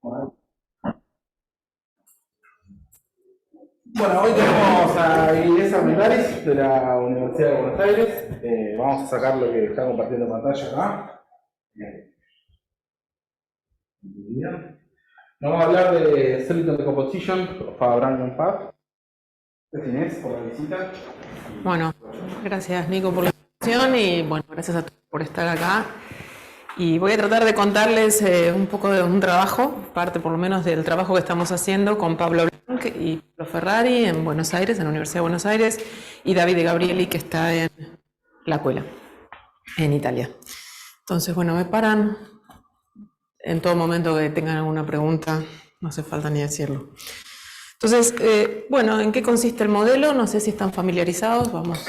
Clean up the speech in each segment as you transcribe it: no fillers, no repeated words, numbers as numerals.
Bueno, hoy tenemos a Inés Armendáriz de la Universidad de Buenos Aires. Vamos a sacar lo que está compartiendo pantalla acá. Vamos a hablar de Skeleton Decomposition of a Random Path. Gracias, Inés, por la visita. Bueno, gracias Nico por la invitación y bueno, gracias a todos por estar acá. Y voy a tratar de contarles un poco de un trabajo, parte por lo menos del trabajo que estamos haciendo con Pablo Blanc y Pablo Ferrari en Buenos Aires, en la Universidad de Buenos Aires, y David de Gabrieli, que está en La Escuela, en Italia. Entonces, bueno, me paran en todo momento que tengan alguna pregunta, no hace falta ni decirlo. Entonces, bueno, ¿en qué consiste el modelo? No sé si están familiarizados, vamos.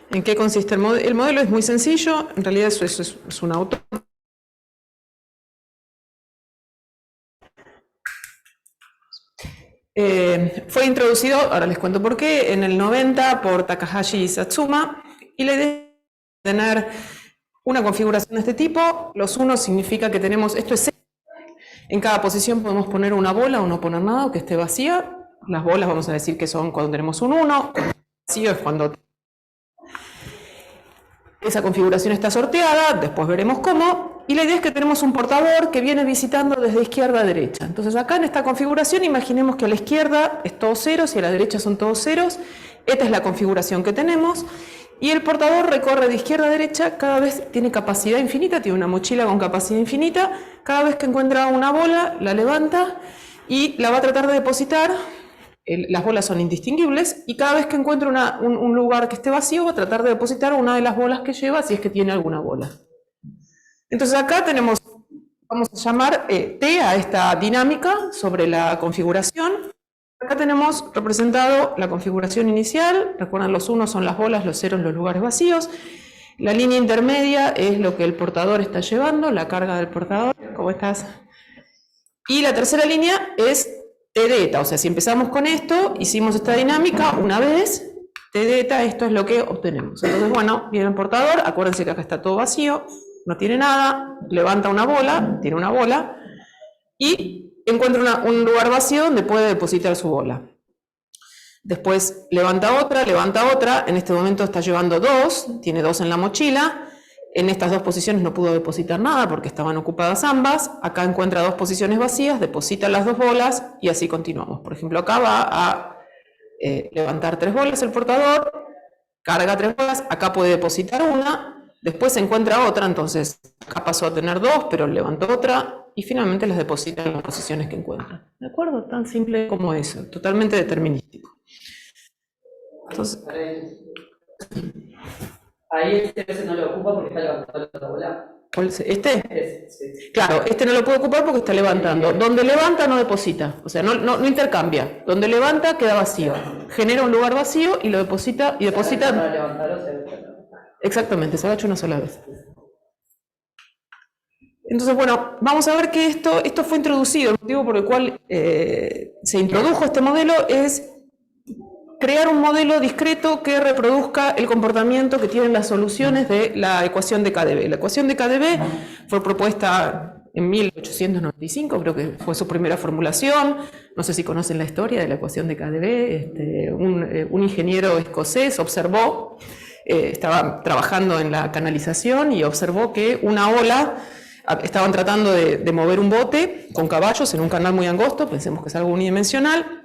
¿En qué consiste el modelo? El modelo es muy sencillo, en realidad eso es un auto. Fue introducido, ahora les cuento por qué, en el 90 por Takahashi Satsuma, y la idea es tener una configuración de este tipo. Los unos significa que tenemos, esto es, en cada posición podemos poner una bola o no poner nada, o que esté vacía. Las bolas vamos a decir que son cuando tenemos un 1, vacío es cuando esa configuración está sorteada, después veremos cómo, y la idea es que tenemos un portador que viene visitando desde izquierda a derecha. Entonces acá en esta configuración imaginemos que a la izquierda es todo ceros y a la derecha son todos ceros. Esta es la configuración que tenemos, y el portador recorre de izquierda a derecha, cada vez tiene capacidad infinita, tiene una mochila con capacidad infinita, cada vez que encuentra una bola la levanta y la va a tratar de depositar. Las bolas son indistinguibles, y cada vez que encuentre un lugar que esté vacío va a tratar de depositar una de las bolas que lleva, si es que tiene alguna bola. Entonces acá tenemos, vamos a llamar T a esta dinámica sobre la configuración. Acá tenemos representado la configuración inicial. Recuerdan, los unos son las bolas, los ceros los lugares vacíos. La línea intermedia es lo que el portador está llevando, la carga del portador. ¿Cómo estás? Y la tercera línea es T-deta, o sea, si empezamos con esto, hicimos esta dinámica una vez, T-deta, esto es lo que obtenemos. Entonces, bueno, viene el portador, acuérdense que acá está todo vacío, no tiene nada, levanta una bola, tiene una bola, y encuentra un lugar vacío donde puede depositar su bola. Después levanta otra, en este momento está llevando dos, tiene dos en la mochila. En estas dos posiciones no pudo depositar nada porque estaban ocupadas ambas. Acá encuentra dos posiciones vacías, deposita las dos bolas y así continuamos. Por ejemplo, acá va a levantar tres bolas el portador, carga tres bolas, acá puede depositar una, después encuentra otra, entonces acá pasó a tener dos, pero levantó otra y finalmente las deposita en las posiciones que encuentra. ¿De acuerdo? Tan simple como eso, totalmente determinístico. Entonces, ahí este no lo ocupa porque está levantando la bola. ¿Este? Sí. Claro, este no lo puede ocupar porque está levantando. Donde levanta no deposita, o sea, no intercambia. Donde levanta queda vacío. Genera un lugar vacío y lo deposita y deposita. Para levantarlo se Exactamente, se agacha una sola vez. Entonces, bueno, vamos a ver que esto fue introducido. El motivo por el cual se introdujo este modelo es crear un modelo discreto que reproduzca el comportamiento que tienen las soluciones de la ecuación de KdV. La ecuación de KdV fue propuesta en 1895, creo que fue su primera formulación. No sé si conocen la historia de la ecuación de KdV. Un ingeniero escocés observó, estaba trabajando en la canalización y observó que una ola, estaban tratando de mover un bote con caballos en un canal muy angosto, pensemos que es algo unidimensional,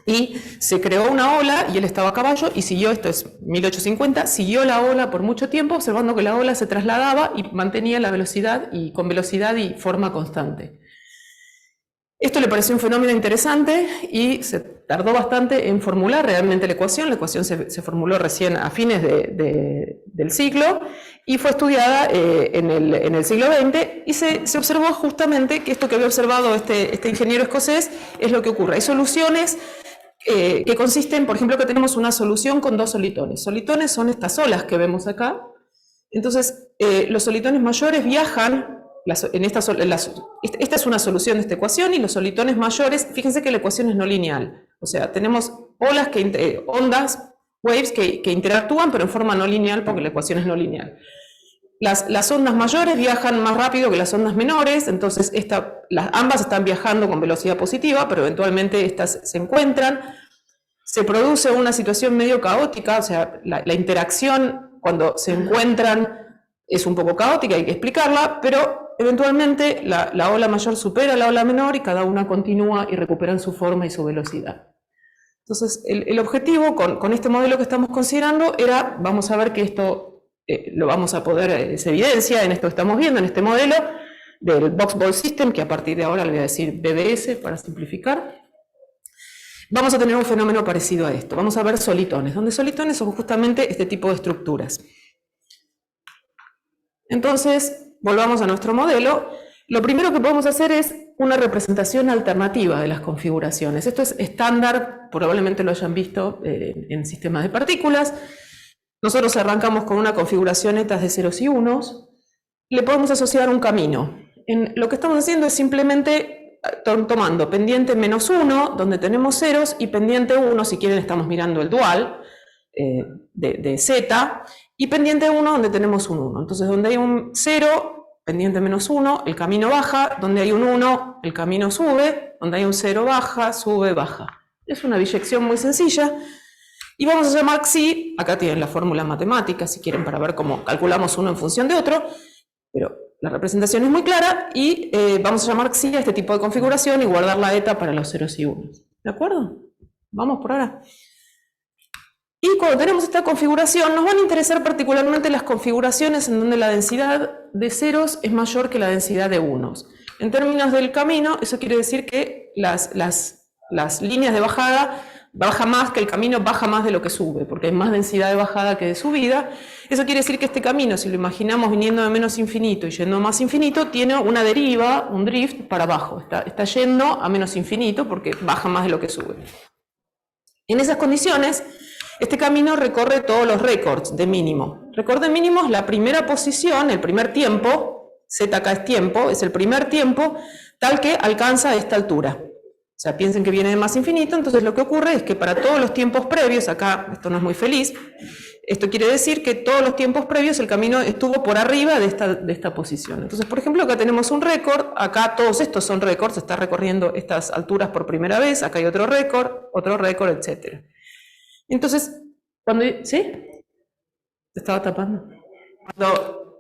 y se creó una ola y él estaba a caballo y siguió, esto es 1850, siguió la ola por mucho tiempo observando que la ola se trasladaba y mantenía la velocidad y con velocidad y forma constante. Esto le pareció un fenómeno interesante y se tardó bastante en formular realmente la ecuación se formuló recién a fines del siglo y fue estudiada en el siglo XX y se observó justamente que esto que había observado este ingeniero escocés es lo que ocurre. Hay soluciones que consisten, por ejemplo, que tenemos una solución con dos solitones. Solitones son estas olas que vemos acá. Entonces, los solitones mayores viajan esta es una solución de esta ecuación y los solitones mayores, fíjense que la ecuación es no lineal. O sea, tenemos ondas, waves que interactúan pero en forma no lineal porque la ecuación es no lineal. Las ondas mayores viajan más rápido que las ondas menores, entonces ambas están viajando con velocidad positiva, pero eventualmente estas se encuentran. Se produce una situación medio caótica, o sea, la interacción cuando se encuentran es un poco caótica, hay que explicarla, pero eventualmente la ola mayor supera la ola menor y cada una continúa y recuperan su forma y su velocidad. Entonces, el objetivo con este modelo que estamos considerando era, vamos a ver que esto lo vamos a poder, se evidencia en esto que estamos viendo, en este modelo del Box-Ball System, que a partir de ahora le voy a decir BBS para simplificar. Vamos a tener un fenómeno parecido a esto. Vamos a ver solitones, donde solitones son justamente este tipo de estructuras. Entonces, volvamos a nuestro modelo. Lo primero que podemos hacer es una representación alternativa de las configuraciones. Esto es estándar, probablemente lo hayan visto en sistemas de partículas. Nosotros arrancamos con una configuración netas de ceros y unos. Le podemos asociar un camino. Lo que estamos haciendo es simplemente tomando pendiente menos 1, donde tenemos ceros, y pendiente 1, si quieren estamos mirando el dual de z, y pendiente 1 donde tenemos un 1. Entonces donde hay un 0, pendiente menos 1, el camino baja, donde hay un 1, el camino sube, donde hay un 0 baja, sube, baja. Es una biyección muy sencilla. Y vamos a llamar xi, acá tienen la fórmula matemática, si quieren, para ver cómo calculamos uno en función de otro, pero la representación es muy clara, y vamos a llamar xi a este tipo de configuración y guardar la eta para los ceros y unos. ¿De acuerdo? Vamos por ahora. Y cuando tenemos esta configuración, nos van a interesar particularmente las configuraciones en donde la densidad de ceros es mayor que la densidad de unos. En términos del camino, eso quiere decir que las líneas de bajada baja más, que el camino baja más de lo que sube, porque hay más densidad de bajada que de subida. Eso quiere decir que este camino, si lo imaginamos viniendo de menos infinito y yendo a más infinito, tiene una deriva, un drift para abajo. Está yendo a menos infinito porque baja más de lo que sube. En esas condiciones, este camino recorre todos los récords de mínimo. Récord de mínimo es la primera posición, el primer tiempo, z acá es tiempo, es el primer tiempo tal que alcanza esta altura. O sea, piensen que viene de más infinito, entonces lo que ocurre es que para todos los tiempos previos, acá esto no es muy feliz, esto quiere decir que todos los tiempos previos el camino estuvo por arriba de esta posición. Entonces, por ejemplo, acá tenemos un récord, acá todos estos son récords, se está recorriendo estas alturas por primera vez, acá hay otro récord, etc. Entonces, ¿sí? ¿Te estaba tapando?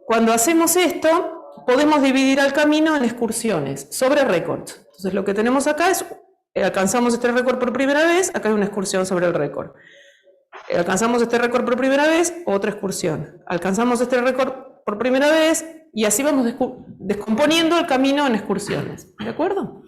Cuando hacemos esto, podemos dividir al camino en excursiones sobre récords. Entonces, lo que tenemos acá es, alcanzamos este récord por primera vez, acá hay una excursión sobre el récord. Alcanzamos este récord por primera vez, otra excursión. Alcanzamos este récord por primera vez, y así vamos descomponiendo el camino en excursiones. ¿De acuerdo?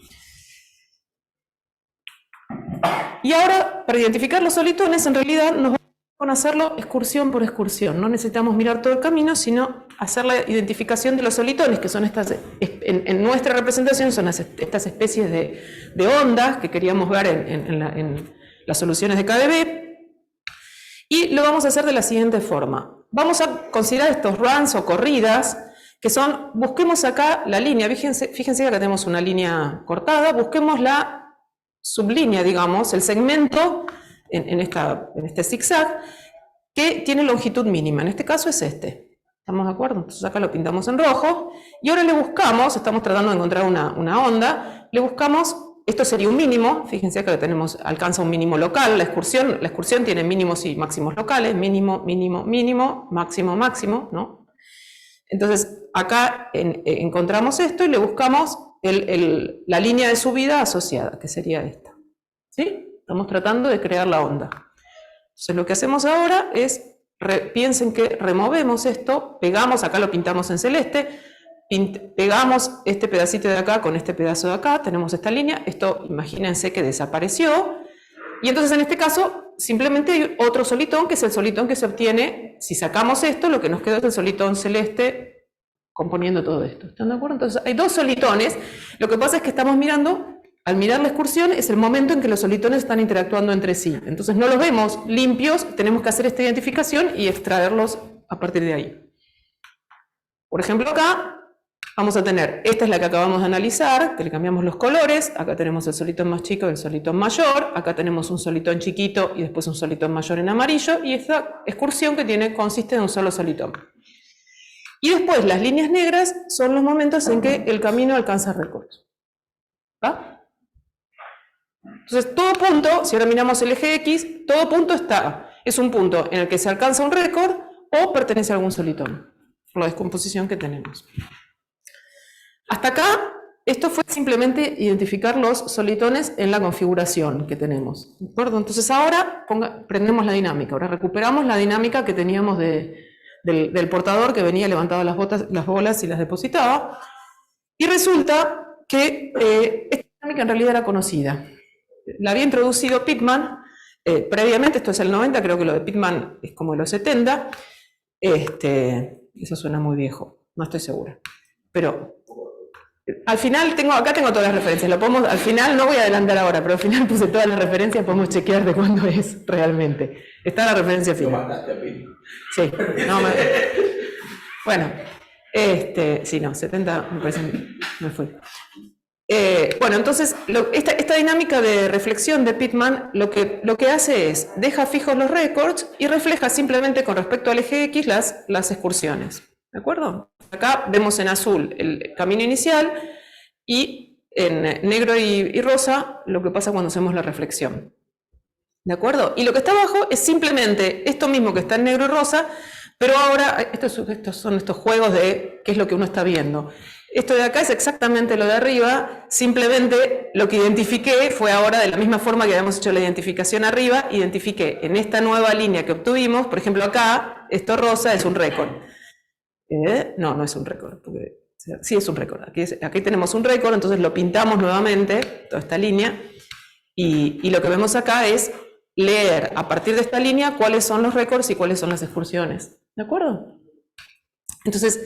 Y ahora, para identificar los solitones, en realidad nos vamos a hacerlo excursión por excursión. No necesitamos mirar todo el camino, sino hacer la identificación de los solitones, que son estas, en nuestra representación, son estas especies de ondas que queríamos ver en las soluciones de KdV. Y lo vamos a hacer de la siguiente forma. Vamos a considerar estos runs o corridas, que son, busquemos acá la línea, fíjense que acá tenemos una línea cortada, busquemos la sublínea, digamos, el segmento en este zigzag, que tiene longitud mínima, en este caso es este. ¿Estamos de acuerdo? Entonces acá lo pintamos en rojo, y ahora le buscamos, estamos tratando de encontrar una onda, le buscamos, esto sería un mínimo, fíjense acá que alcanza un mínimo local, la excursión tiene mínimos y máximos locales, mínimo, mínimo, mínimo, máximo, máximo, ¿no? Entonces acá encontramos esto y le buscamos la línea de subida asociada, que sería esta. ¿Sí? Estamos tratando de crear la onda. Entonces lo que hacemos ahora es, piensen que removemos esto, pegamos, acá lo pintamos en celeste, pegamos este pedacito de acá con este pedazo de acá, tenemos esta línea, esto imagínense que desapareció, y entonces en este caso simplemente hay otro solitón, que es el solitón que se obtiene, si sacamos esto, lo que nos quedó es el solitón celeste componiendo todo esto. ¿Están de acuerdo? Entonces hay dos solitones, lo que pasa es que estamos mirando, al mirar la excursión es el momento en que los solitones están interactuando entre sí, entonces no los vemos limpios, tenemos que hacer esta identificación y extraerlos a partir de ahí. Por ejemplo acá, Vamos a tener, esta es la que acabamos de analizar, que le cambiamos los colores, acá tenemos el solitón más chico y el solitón mayor, acá tenemos un solitón chiquito y después un solitón mayor en amarillo, y esta excursión que consiste en un solo solitón. Y después las líneas negras son los momentos en que el camino alcanza récords. ¿Va? Entonces todo punto, si ahora miramos el eje X, todo punto es un punto en el que se alcanza un récord o pertenece a algún solitón, por la descomposición que tenemos. Hasta acá, esto fue simplemente identificar los solitones en la configuración que tenemos. ¿De acuerdo? Entonces ahora prendemos la dinámica, ahora recuperamos la dinámica que teníamos del portador que venía, levantaba las bolas y las depositaba, y resulta que esta dinámica en realidad era conocida. La había introducido Pitman previamente, esto es el 90, creo que lo de Pitman es como de los 70, eso suena muy viejo, no estoy segura, pero al final acá tengo todas las referencias, al final no voy a adelantar ahora, pero al final puse todas las referencias, podemos chequear de cuándo es realmente. Está la referencia final. ¿Lo mandaste a Pitman? Sí, no, bueno, sí, no, 70 me parece me fui. Bueno, entonces, esta dinámica de reflexión de Pitman lo que hace es, deja fijos los récords y refleja simplemente con respecto al eje X las excursiones. ¿De acuerdo? Acá vemos en azul el camino inicial y en negro y rosa lo que pasa cuando hacemos la reflexión. ¿De acuerdo? Y lo que está abajo es simplemente esto mismo que está en negro y rosa, pero ahora estos son estos juegos de qué es lo que uno está viendo. Esto de acá es exactamente lo de arriba, simplemente lo que identifiqué fue ahora de la misma forma que habíamos hecho la identificación arriba, identifiqué en esta nueva línea que obtuvimos, por ejemplo acá, esto rosa es un récord. No es un récord, porque sí es un récord. Aquí tenemos un récord, entonces lo pintamos nuevamente, toda esta línea, y lo que vemos acá es leer a partir de esta línea cuáles son los récords y cuáles son las excursiones. ¿De acuerdo? Entonces,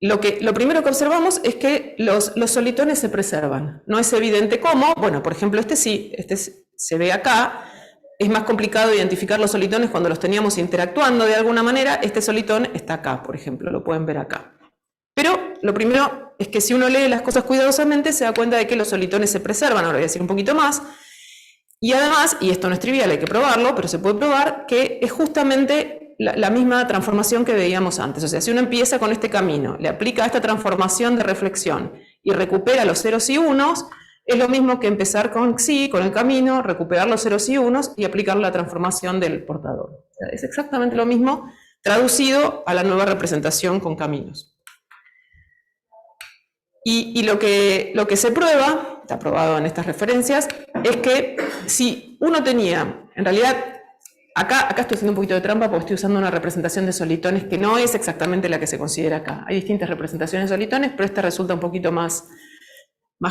lo primero que observamos es que los solitones se preservan. No es evidente cómo, bueno, por ejemplo este se ve acá. Es más complicado identificar los solitones cuando los teníamos interactuando de alguna manera. Este solitón está acá, por ejemplo, lo pueden ver acá. Pero lo primero es que si uno lee las cosas cuidadosamente se da cuenta de que los solitones se preservan. Ahora voy a decir un poquito más. Y además, y esto no es trivial, hay que probarlo, pero se puede probar que es justamente la misma transformación que veíamos antes. O sea, si uno empieza con este camino, le aplica esta transformación de reflexión y recupera los ceros y unos, es lo mismo que empezar con el camino, recuperar los ceros y unos y aplicar la transformación del portador. O sea, es exactamente lo mismo traducido a la nueva representación con caminos. Y lo que se prueba, está probado en estas referencias, es que si uno tenía, en realidad, acá estoy haciendo un poquito de trampa porque estoy usando una representación de solitones que no es exactamente la que se considera acá. Hay distintas representaciones de solitones, pero esta resulta un poquito más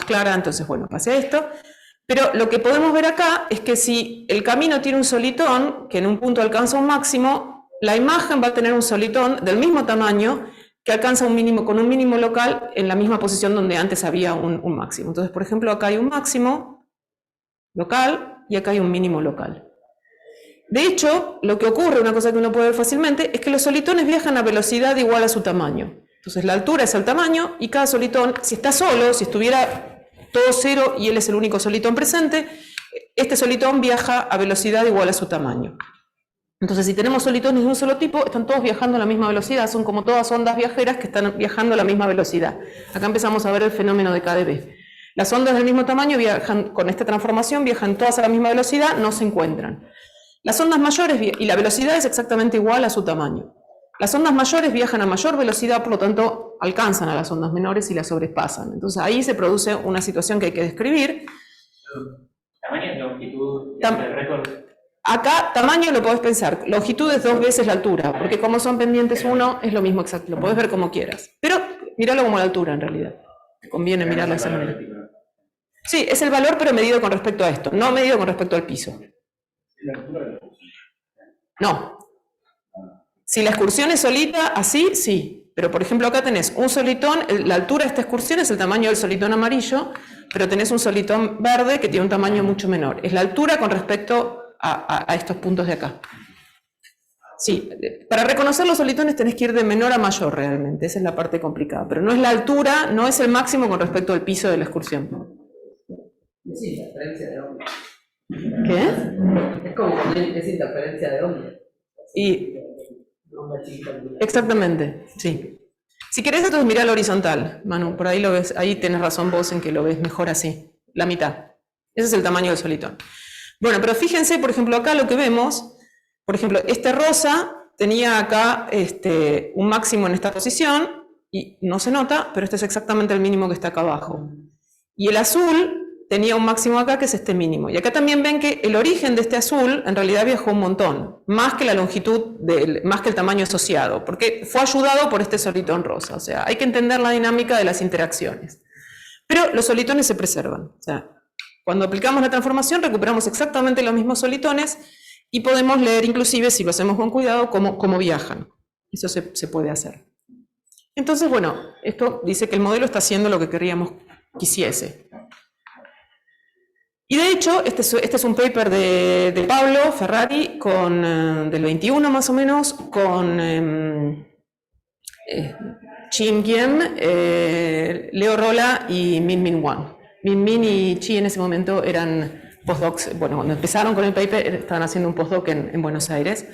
clara, entonces bueno, pasé a esto. Pero lo que podemos ver acá es que si el camino tiene un solitón, que en un punto alcanza un máximo, la imagen va a tener un solitón del mismo tamaño que alcanza con un mínimo local en la misma posición donde antes había un máximo. Entonces, por ejemplo, acá hay un máximo local y acá hay un mínimo local. De hecho, lo que ocurre, una cosa que uno puede ver fácilmente, es que los solitones viajan a velocidad igual a su tamaño. Entonces la altura es el tamaño y cada solitón, si está solo, si estuviera todo cero y él es el único solitón presente, este solitón viaja a velocidad igual a su tamaño. Entonces si tenemos solitones de un solo tipo, están todos viajando a la misma velocidad, son como todas ondas viajeras que están viajando a la misma velocidad. Acá empezamos a ver el fenómeno de KdV. Las ondas del mismo tamaño viajan, con esta transformación, viajan todas a la misma velocidad, no se encuentran. Las ondas mayores, y la velocidad es exactamente igual a su tamaño. Las ondas mayores viajan a mayor velocidad, por lo tanto alcanzan a las ondas menores y las sobrepasan. Entonces ahí se produce una situación que hay que describir. Tamaño, longitud, el récord. Acá tamaño lo podés pensar, longitud es 2 veces la altura, porque como son pendientes 1 es lo mismo exacto, lo podés ver como quieras. Pero míralo como la altura en realidad, te conviene mirarlo de esa manera. Sí, es el valor pero medido con respecto a esto, no medido con respecto al piso. No. Si la excursión es solita, así, sí. Pero por ejemplo acá tenés un solitón, la altura de esta excursión es el tamaño del solitón amarillo, pero tenés un solitón verde que tiene un tamaño mucho menor. Es la altura con respecto a estos puntos de acá. Sí, para reconocer los solitones tenés que ir de menor a mayor realmente, esa es la parte complicada, pero no es la altura, no es el máximo con respecto al piso de la excursión. Es interferencia de onda. ¿Qué? Es como también es interferencia de onda. Y, Onda chiquita. exactamente, sí. Si querés entonces mirá la horizontal, Manu, por ahí lo ves, ahí tenés razón vos en que lo ves mejor así, la mitad. Ese es el tamaño del solitón. Bueno, pero fíjense, por ejemplo, acá lo que vemos, por ejemplo, este rosa tenía acá un máximo en esta posición, y no se nota, pero este es exactamente el mínimo que está acá abajo. Y el azul tenía un máximo acá, que es este mínimo. Y acá también ven que el origen de este azul en realidad viajó un montón, más que la longitud, más que el tamaño asociado, porque fue ayudado por este solitón rosa. O sea, hay que entender la dinámica de las interacciones. Pero los solitones se preservan. O sea, cuando aplicamos la transformación recuperamos exactamente los mismos solitones y podemos leer inclusive, si lo hacemos con cuidado, cómo viajan. Eso se puede hacer. Entonces, bueno, esto dice que el modelo está haciendo lo que quisiese. Y de hecho, este es un paper de Pablo Ferrari, del 21 más o menos, con Chi Nguyen, Leo Rolla y Min Min Wang. Min Min y Chi en ese momento eran postdocs, bueno, cuando empezaron con el paper estaban haciendo un postdoc en Buenos Aires.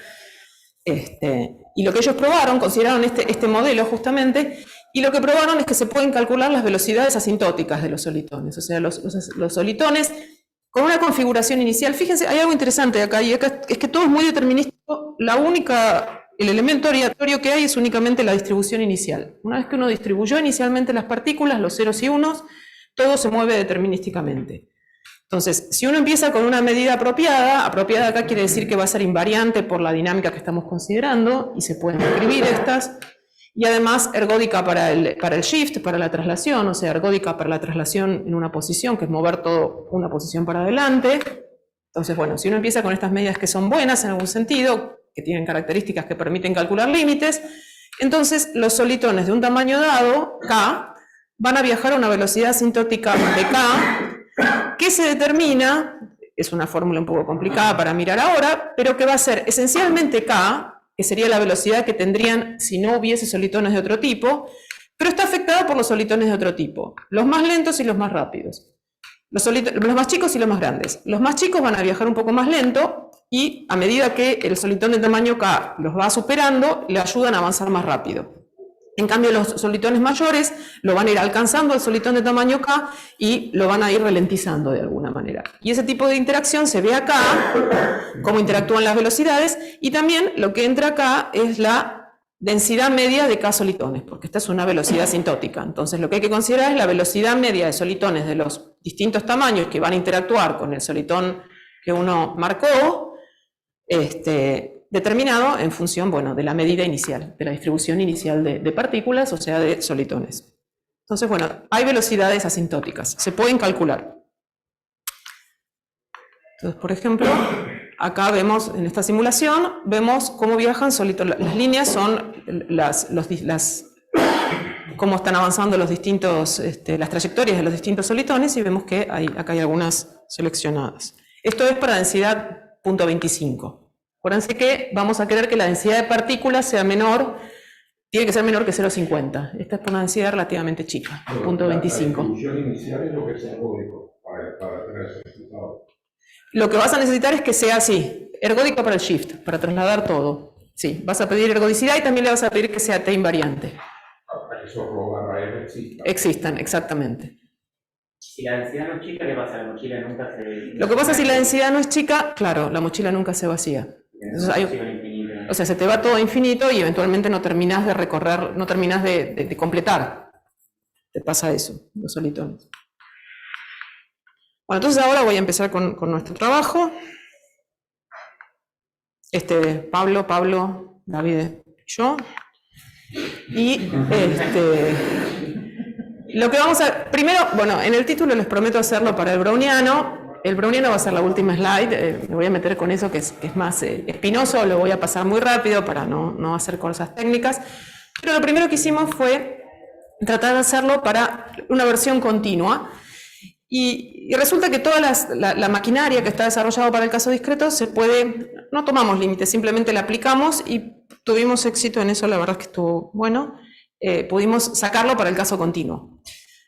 Y lo que ellos probaron, consideraron este modelo justamente, y lo que probaron es que se pueden calcular las velocidades asintóticas de los solitones. O sea, los solitones con una configuración inicial. Fíjense, hay algo interesante acá, y acá es que todo es muy determinístico. El elemento aleatorio que hay es únicamente la distribución inicial. Una vez que uno distribuyó inicialmente las partículas, los ceros y unos, todo se mueve determinísticamente. Entonces, si uno empieza con una medida apropiada acá quiere decir que va a ser invariante por la dinámica que estamos considerando, y se pueden escribir estas, y además ergódica para el shift, para la traslación, o sea, ergódica para la traslación en una posición, que es mover todo una posición para adelante. Entonces, bueno, si uno empieza con estas medidas que son buenas en algún sentido, que tienen características que permiten calcular límites, entonces los solitones de un tamaño dado, k, van a viajar a una velocidad asintótica de k, que se determina, es una fórmula un poco complicada para mirar ahora, pero que va a ser esencialmente k, que sería la velocidad que tendrían si no hubiese solitones de otro tipo, pero está afectada por los solitones de otro tipo, los más lentos y los más rápidos, los más chicos y los más grandes. Los más chicos van a viajar un poco más lento, y a medida que el solitón de tamaño k los va superando, le ayudan a avanzar más rápido. En cambio, los solitones mayores lo van a ir alcanzando al solitón de tamaño k y lo van a ir ralentizando de alguna manera. Y ese tipo de interacción se ve acá, cómo interactúan las velocidades, y también lo que entra acá es la densidad media de k solitones, porque esta es una velocidad asintótica. Entonces, lo que hay que considerar es la velocidad media de solitones de los distintos tamaños que van a interactuar con el solitón que uno marcó, determinado en función, bueno, de la medida inicial, de la distribución inicial de partículas, o sea, de solitones. Entonces, bueno, hay velocidades asintóticas, se pueden calcular. Entonces, por ejemplo, acá vemos, en esta simulación, vemos cómo viajan solitones. Las líneas son cómo están avanzando los distintos, las trayectorias de los distintos solitones, y vemos que acá hay algunas seleccionadas. Esto es para densidad 0.25. Acuérdense que vamos a querer que la densidad de partículas sea menor, tiene que ser menor que 0.50. Esta es por una densidad relativamente chica, 0.25. La distribución inicial es lo que es ergódico para tener ese resultado. Lo que vas a necesitar es que sea así, ergódico para el shift, para trasladar todo. Sí, vas a pedir ergodicidad y también le vas a pedir que sea T invariante. Para que esos rho existan. Existan, exactamente. Si la densidad no es chica, ¿qué pasa? La mochila nunca se... Lo que pasa es que si la densidad no es chica, claro, la mochila nunca se vacía. Entonces, o sea, se te va todo a infinito y eventualmente no terminás de recorrer, no terminás de completar. Te pasa eso, los solitones. Bueno, entonces ahora voy a empezar con nuestro trabajo. Pablo, David, yo. Y lo que vamos a... Primero, bueno, en el título les prometo hacerlo para el browniano. El browniano va a ser la última slide. Me voy a meter con eso que es más espinoso. Lo voy a pasar muy rápido para no hacer cosas técnicas. Pero lo primero que hicimos fue tratar de hacerlo para una versión continua. Y resulta que toda la maquinaria que está desarrollada para el caso discreto se puede, no tomamos límites, simplemente la aplicamos y tuvimos éxito en eso, la verdad es que estuvo bueno, pudimos sacarlo para el caso continuo.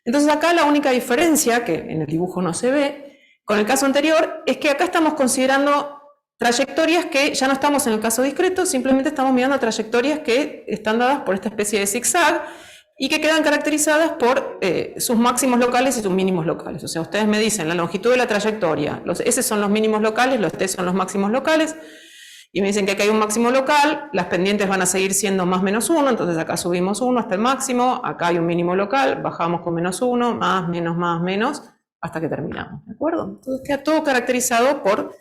Entonces acá la única diferencia, que en el dibujo no se ve, con el caso anterior, es que acá estamos considerando trayectorias que ya no estamos en el caso discreto, simplemente estamos mirando trayectorias que están dadas por esta especie de zigzag, y que quedan caracterizadas por sus máximos locales y sus mínimos locales. O sea, ustedes me dicen la longitud de la trayectoria, los S son los mínimos locales, los T son los máximos locales, y me dicen que acá hay un máximo local, las pendientes van a seguir siendo más menos 1, entonces acá subimos 1 hasta el máximo, acá hay un mínimo local, bajamos con menos 1, más, menos, hasta que terminamos, ¿de acuerdo? Entonces queda todo caracterizado por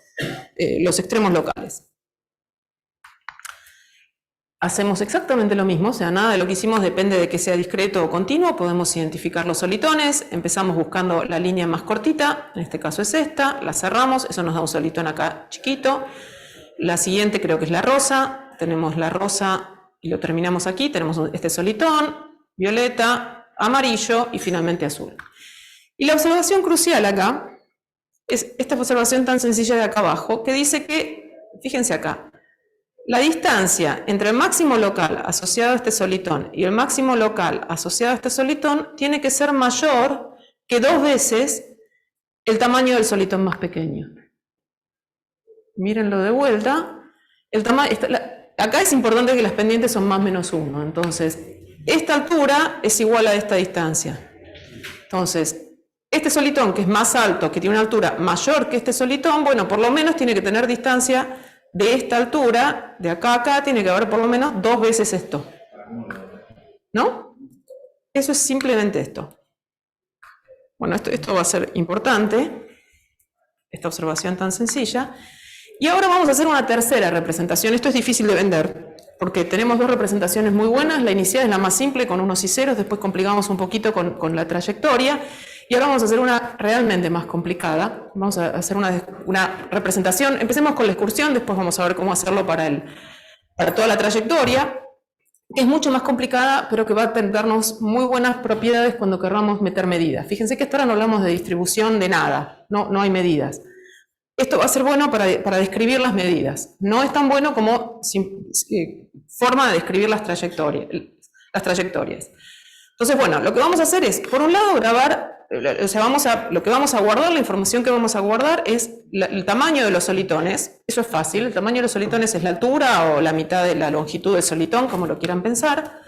los extremos locales. Hacemos exactamente lo mismo, o sea, nada de lo que hicimos depende de que sea discreto o continuo, podemos identificar los solitones, empezamos buscando la línea más cortita, en este caso es esta, la cerramos, eso nos da un solitón acá chiquito, la siguiente creo que es la rosa, tenemos la rosa y lo terminamos aquí, tenemos este solitón, violeta, amarillo y finalmente azul. Y la observación crucial acá es esta observación tan sencilla de acá abajo, que dice que, fíjense acá, la distancia entre el máximo local asociado a este solitón y el máximo local asociado a este solitón tiene que ser mayor que 2 veces el tamaño del solitón más pequeño. Mírenlo de vuelta. Acá es importante que las pendientes son más menos 1. Entonces, esta altura es igual a esta distancia. Entonces, este solitón que es más alto, que tiene una altura mayor que este solitón, bueno, por lo menos tiene que tener distancia de esta altura, de acá a acá, tiene que haber por lo menos 2 veces esto. ¿No? Eso es simplemente esto. Bueno, esto va a ser importante, esta observación tan sencilla. Y ahora vamos a hacer una tercera representación. Esto es difícil de vender, porque tenemos 2 representaciones muy buenas. La inicial es la más simple, con unos y ceros, después complicamos un poquito con la trayectoria. Y ahora vamos a hacer una realmente más complicada. Vamos a hacer una representación. Empecemos con la excursión, después vamos a ver cómo hacerlo para toda la trayectoria, que es mucho más complicada, pero que va a darnos muy buenas propiedades cuando querramos meter medidas. Fíjense que hasta ahora no hablamos de distribución de nada, no hay medidas. Esto va a ser bueno para describir las medidas. No es tan bueno como forma de describir las trayectorias. Entonces, bueno, lo que vamos a hacer es, por un lado, grabar. O sea, lo que vamos a guardar, la información que vamos a guardar es el tamaño de los solitones. Eso es fácil, el tamaño de los solitones es la altura o la mitad de la longitud del solitón, como lo quieran pensar.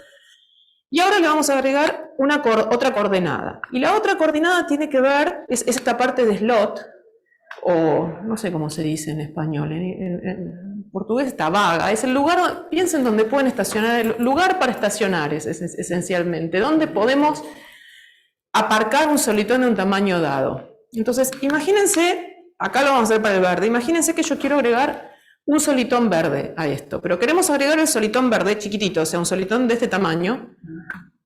Y ahora le vamos a agregar otra coordenada. Y la otra coordenada tiene que ver, es esta parte de slot, o no sé cómo se dice en español, en portugués está vaga, es el lugar, piensen donde pueden estacionar, el lugar para estacionar es esencialmente, donde podemos aparcar un solitón de un tamaño dado. Entonces, imagínense, acá lo vamos a hacer para el verde, imagínense que yo quiero agregar un solitón verde a esto, pero queremos agregar el solitón verde chiquitito, o sea, un solitón de este tamaño,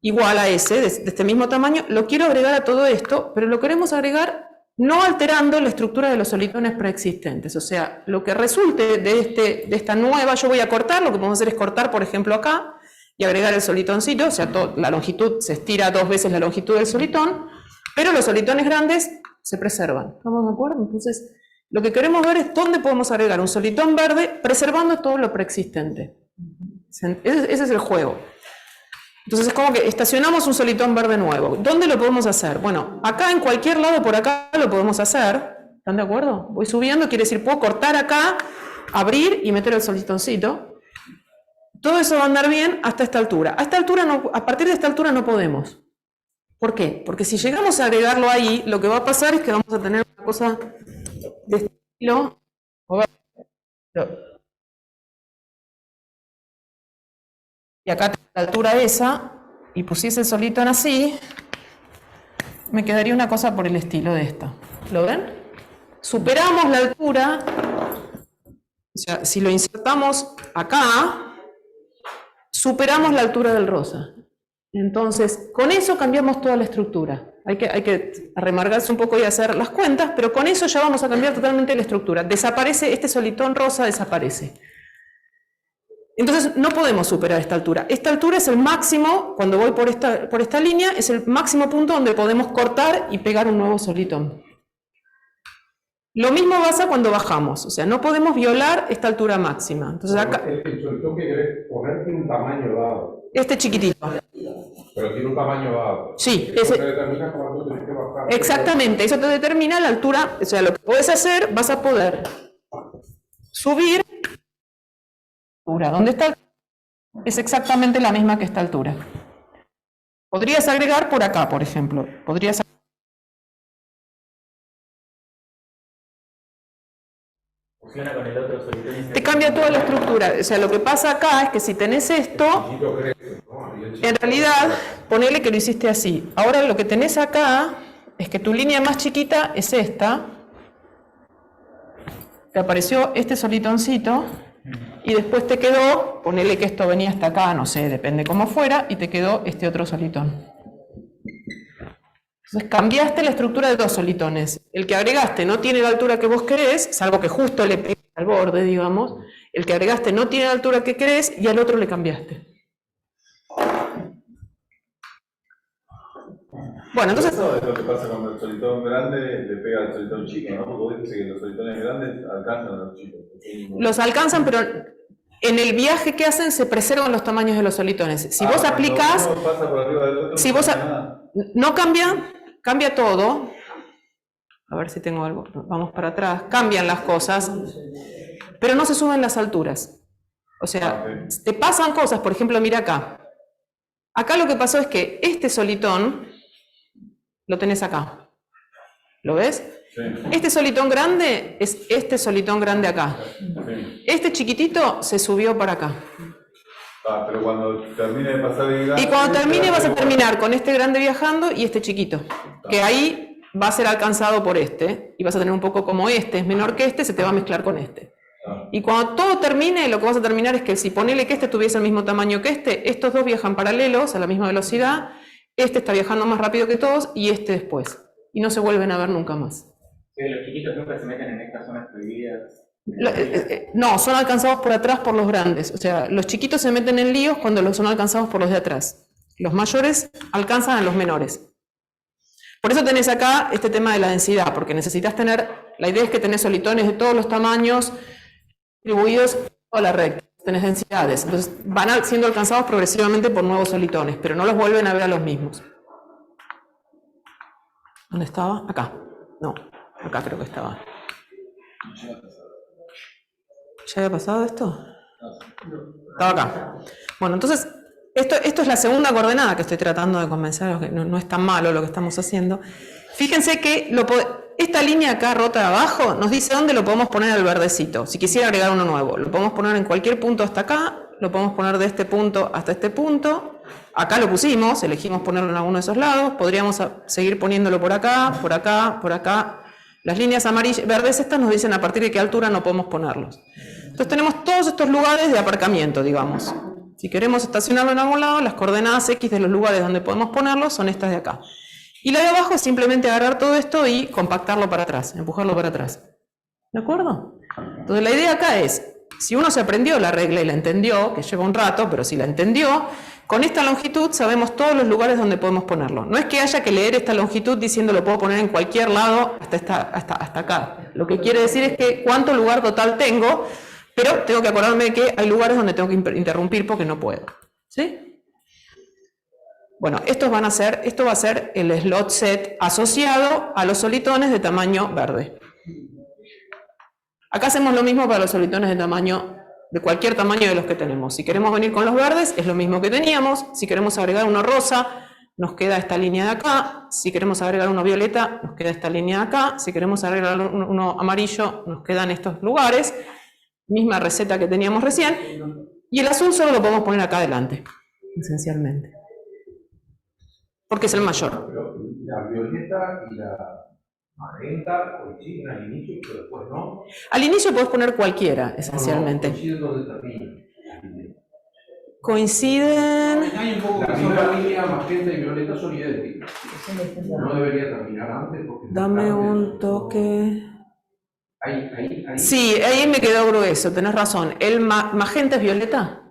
igual a ese, de este mismo tamaño, lo quiero agregar a todo esto, pero lo queremos agregar no alterando la estructura de los solitones preexistentes, o sea, lo que resulte de esta nueva, yo voy a cortar, lo que podemos hacer es cortar, por ejemplo, acá, y agregar el solitoncito, o sea, la longitud se estira 2 veces la longitud del solitón, pero los solitones grandes se preservan. ¿Estamos de acuerdo? Entonces, lo que queremos ver es dónde podemos agregar un solitón verde preservando todo lo preexistente. Ese es el juego. Entonces es como que estacionamos un solitón verde nuevo. ¿Dónde lo podemos hacer? Bueno, acá en cualquier lado por acá lo podemos hacer. ¿Están de acuerdo? Voy subiendo, quiere decir, puedo cortar acá, abrir y meter el solitoncito. Todo eso va a andar bien hasta esta altura. A partir de esta altura no podemos. ¿Por qué? Porque si llegamos a agregarlo ahí, lo que va a pasar es que vamos a tener una cosa de este estilo. Y acá tengo la altura esa, y pusiese el solitón así, me quedaría una cosa por el estilo de esta. ¿Lo ven? Superamos la altura, o sea, si lo insertamos acá, superamos la altura del rosa. Entonces, con eso cambiamos toda la estructura. Hay que remarcarse un poco y hacer las cuentas, pero con eso ya vamos a cambiar totalmente la estructura. Desaparece, este solitón rosa desaparece. Entonces no podemos superar esta altura. Esta altura es el máximo, cuando voy por esta línea, es el máximo punto donde podemos cortar y pegar un nuevo solitón. Lo mismo pasa cuando bajamos, o sea, no podemos violar esta altura máxima. Entonces acá, El solitón que querés poner tiene un tamaño dado, este chiquitito. pero tiene un tamaño dado. Sí, Eso ese, te determina cuánto tenés que bajar. exactamente, eso te determina la altura, o sea, lo que puedes hacer, vas a poder subir, ¿dónde está? Es exactamente la misma que esta altura. Podrías agregar por acá, por ejemplo, podrías Funciona con el otro solitón. te cambia toda la estructura, o sea, lo que pasa acá es que si tenés esto, Chiquito crece, ¿no? Y el chiquito- en realidad, ponele que lo hiciste así. Ahora lo que tenés acá es que tu línea más chiquita es esta. Te apareció este solitoncito y después te quedó, ponele que esto venía hasta acá, no sé, depende cómo fuera, y te quedó este otro solitón. Entonces cambiaste la estructura de dos solitones. El que agregaste no tiene la altura que vos querés, salvo que justo le pegues al borde, digamos. El que agregaste no tiene la altura que querés y al otro le cambiaste. Bueno, entonces, Eso es lo que pasa cuando el solitón grande le pega al solitón chico, ¿no? Porque vos dices que los solitones grandes alcanzan a los chicos. los alcanzan, pero en el viaje que hacen se preservan los tamaños de los solitones. Si vos aplicás, Cuando uno pasa por arriba del otro, si no vos pasa nada. no cambia todo. A ver si tengo algo, vamos para atrás. Cambian las cosas, pero no se suben las alturas. O sea, Ok. te pasan cosas, por ejemplo, mira acá. Acá lo que pasó es que este solitón lo tenés acá. ¿Lo ves? Sí, Este solitón grande es este solitón grande acá. sí. Este chiquitito se subió para acá. Pero cuando termine de pasar el grande... Y cuando termine vas a igual. terminar con este grande viajando y este chiquito. Que ahí va a ser alcanzado por este. Y vas a tener un poco como este, es menor que este, se te va a mezclar con este. Ah, Y cuando todo termine, lo que vas a terminar es que si ponele que este tuviese el mismo tamaño que este, estos dos viajan paralelos a la misma velocidad, este está viajando más rápido que todos y este después. Y no se vuelven a ver nunca más. Sí, los chiquitos nunca se meten en estas zonas prohibidas. No, son alcanzados por atrás por los grandes. O sea, los chiquitos se meten en líos cuando los son alcanzados por los de atrás. Los mayores alcanzan a los menores. Por eso tenés acá este tema de la densidad, porque necesitas tener, la idea es que tenés solitones de todos los tamaños distribuidos a la recta. Tenés densidades, entonces van siendo alcanzados progresivamente por nuevos solitones, pero no los vuelven a ver a los mismos. ¿Dónde estaba? Acá. No, acá creo que estaba. ¿Ya había pasado esto? Estaba acá. Bueno, entonces, esto es la segunda coordenada que estoy tratando de convenceros que no es tan malo lo que estamos haciendo. Fíjense que esta línea acá rota de abajo nos dice dónde lo podemos poner al verdecito. Si quisiera agregar uno nuevo, lo podemos poner en cualquier punto hasta acá, lo podemos poner de este punto hasta este punto. Acá lo pusimos, elegimos ponerlo en alguno de esos lados. Podríamos seguir poniéndolo por acá, por acá, por acá. Las líneas amarillas, verdes estas nos dicen a partir de qué altura no podemos ponerlos. Entonces tenemos todos estos lugares de aparcamiento, digamos. Si queremos estacionarlo en algún lado, las coordenadas X de los lugares donde podemos ponerlo son estas de acá. Y la de abajo es simplemente agarrar todo esto y compactarlo para atrás, empujarlo para atrás. ¿De acuerdo? Entonces la idea acá es, si uno se aprendió la regla y la entendió, que lleva un rato, pero si la entendió, con esta longitud sabemos todos los lugares donde podemos ponerlo. No es que haya que leer esta longitud diciendo lo puedo poner en cualquier lado hasta acá. Lo que quiere decir es que cuánto lugar total tengo, pero tengo que acordarme de que hay lugares donde tengo que interrumpir porque no puedo. ¿Sí? Bueno, esto va a ser el slot set asociado a los solitones de tamaño verde. Acá hacemos lo mismo para los solitones de cualquier tamaño de los que tenemos. Si queremos venir con los verdes, es lo mismo que teníamos. Si queremos agregar uno rosa, nos queda esta línea de acá. Si queremos agregar uno violeta, nos queda esta línea de acá. Si queremos agregar uno amarillo, nos quedan estos lugares. Misma receta que teníamos recién. Y el azul solo lo podemos poner acá adelante, esencialmente. Porque es el mayor. Pero la violeta y la magenta coinciden al inicio, pero después no. Al inicio podés poner cualquiera, esencialmente. Coinciden donde termina. Coinciden. Hay un poco que son la línea magenta y violeta son idénticas. No debería terminar antes porque... Dame un toque. Ahí. Sí, ahí me quedó grueso, tenés razón. ¿El magenta es violeta?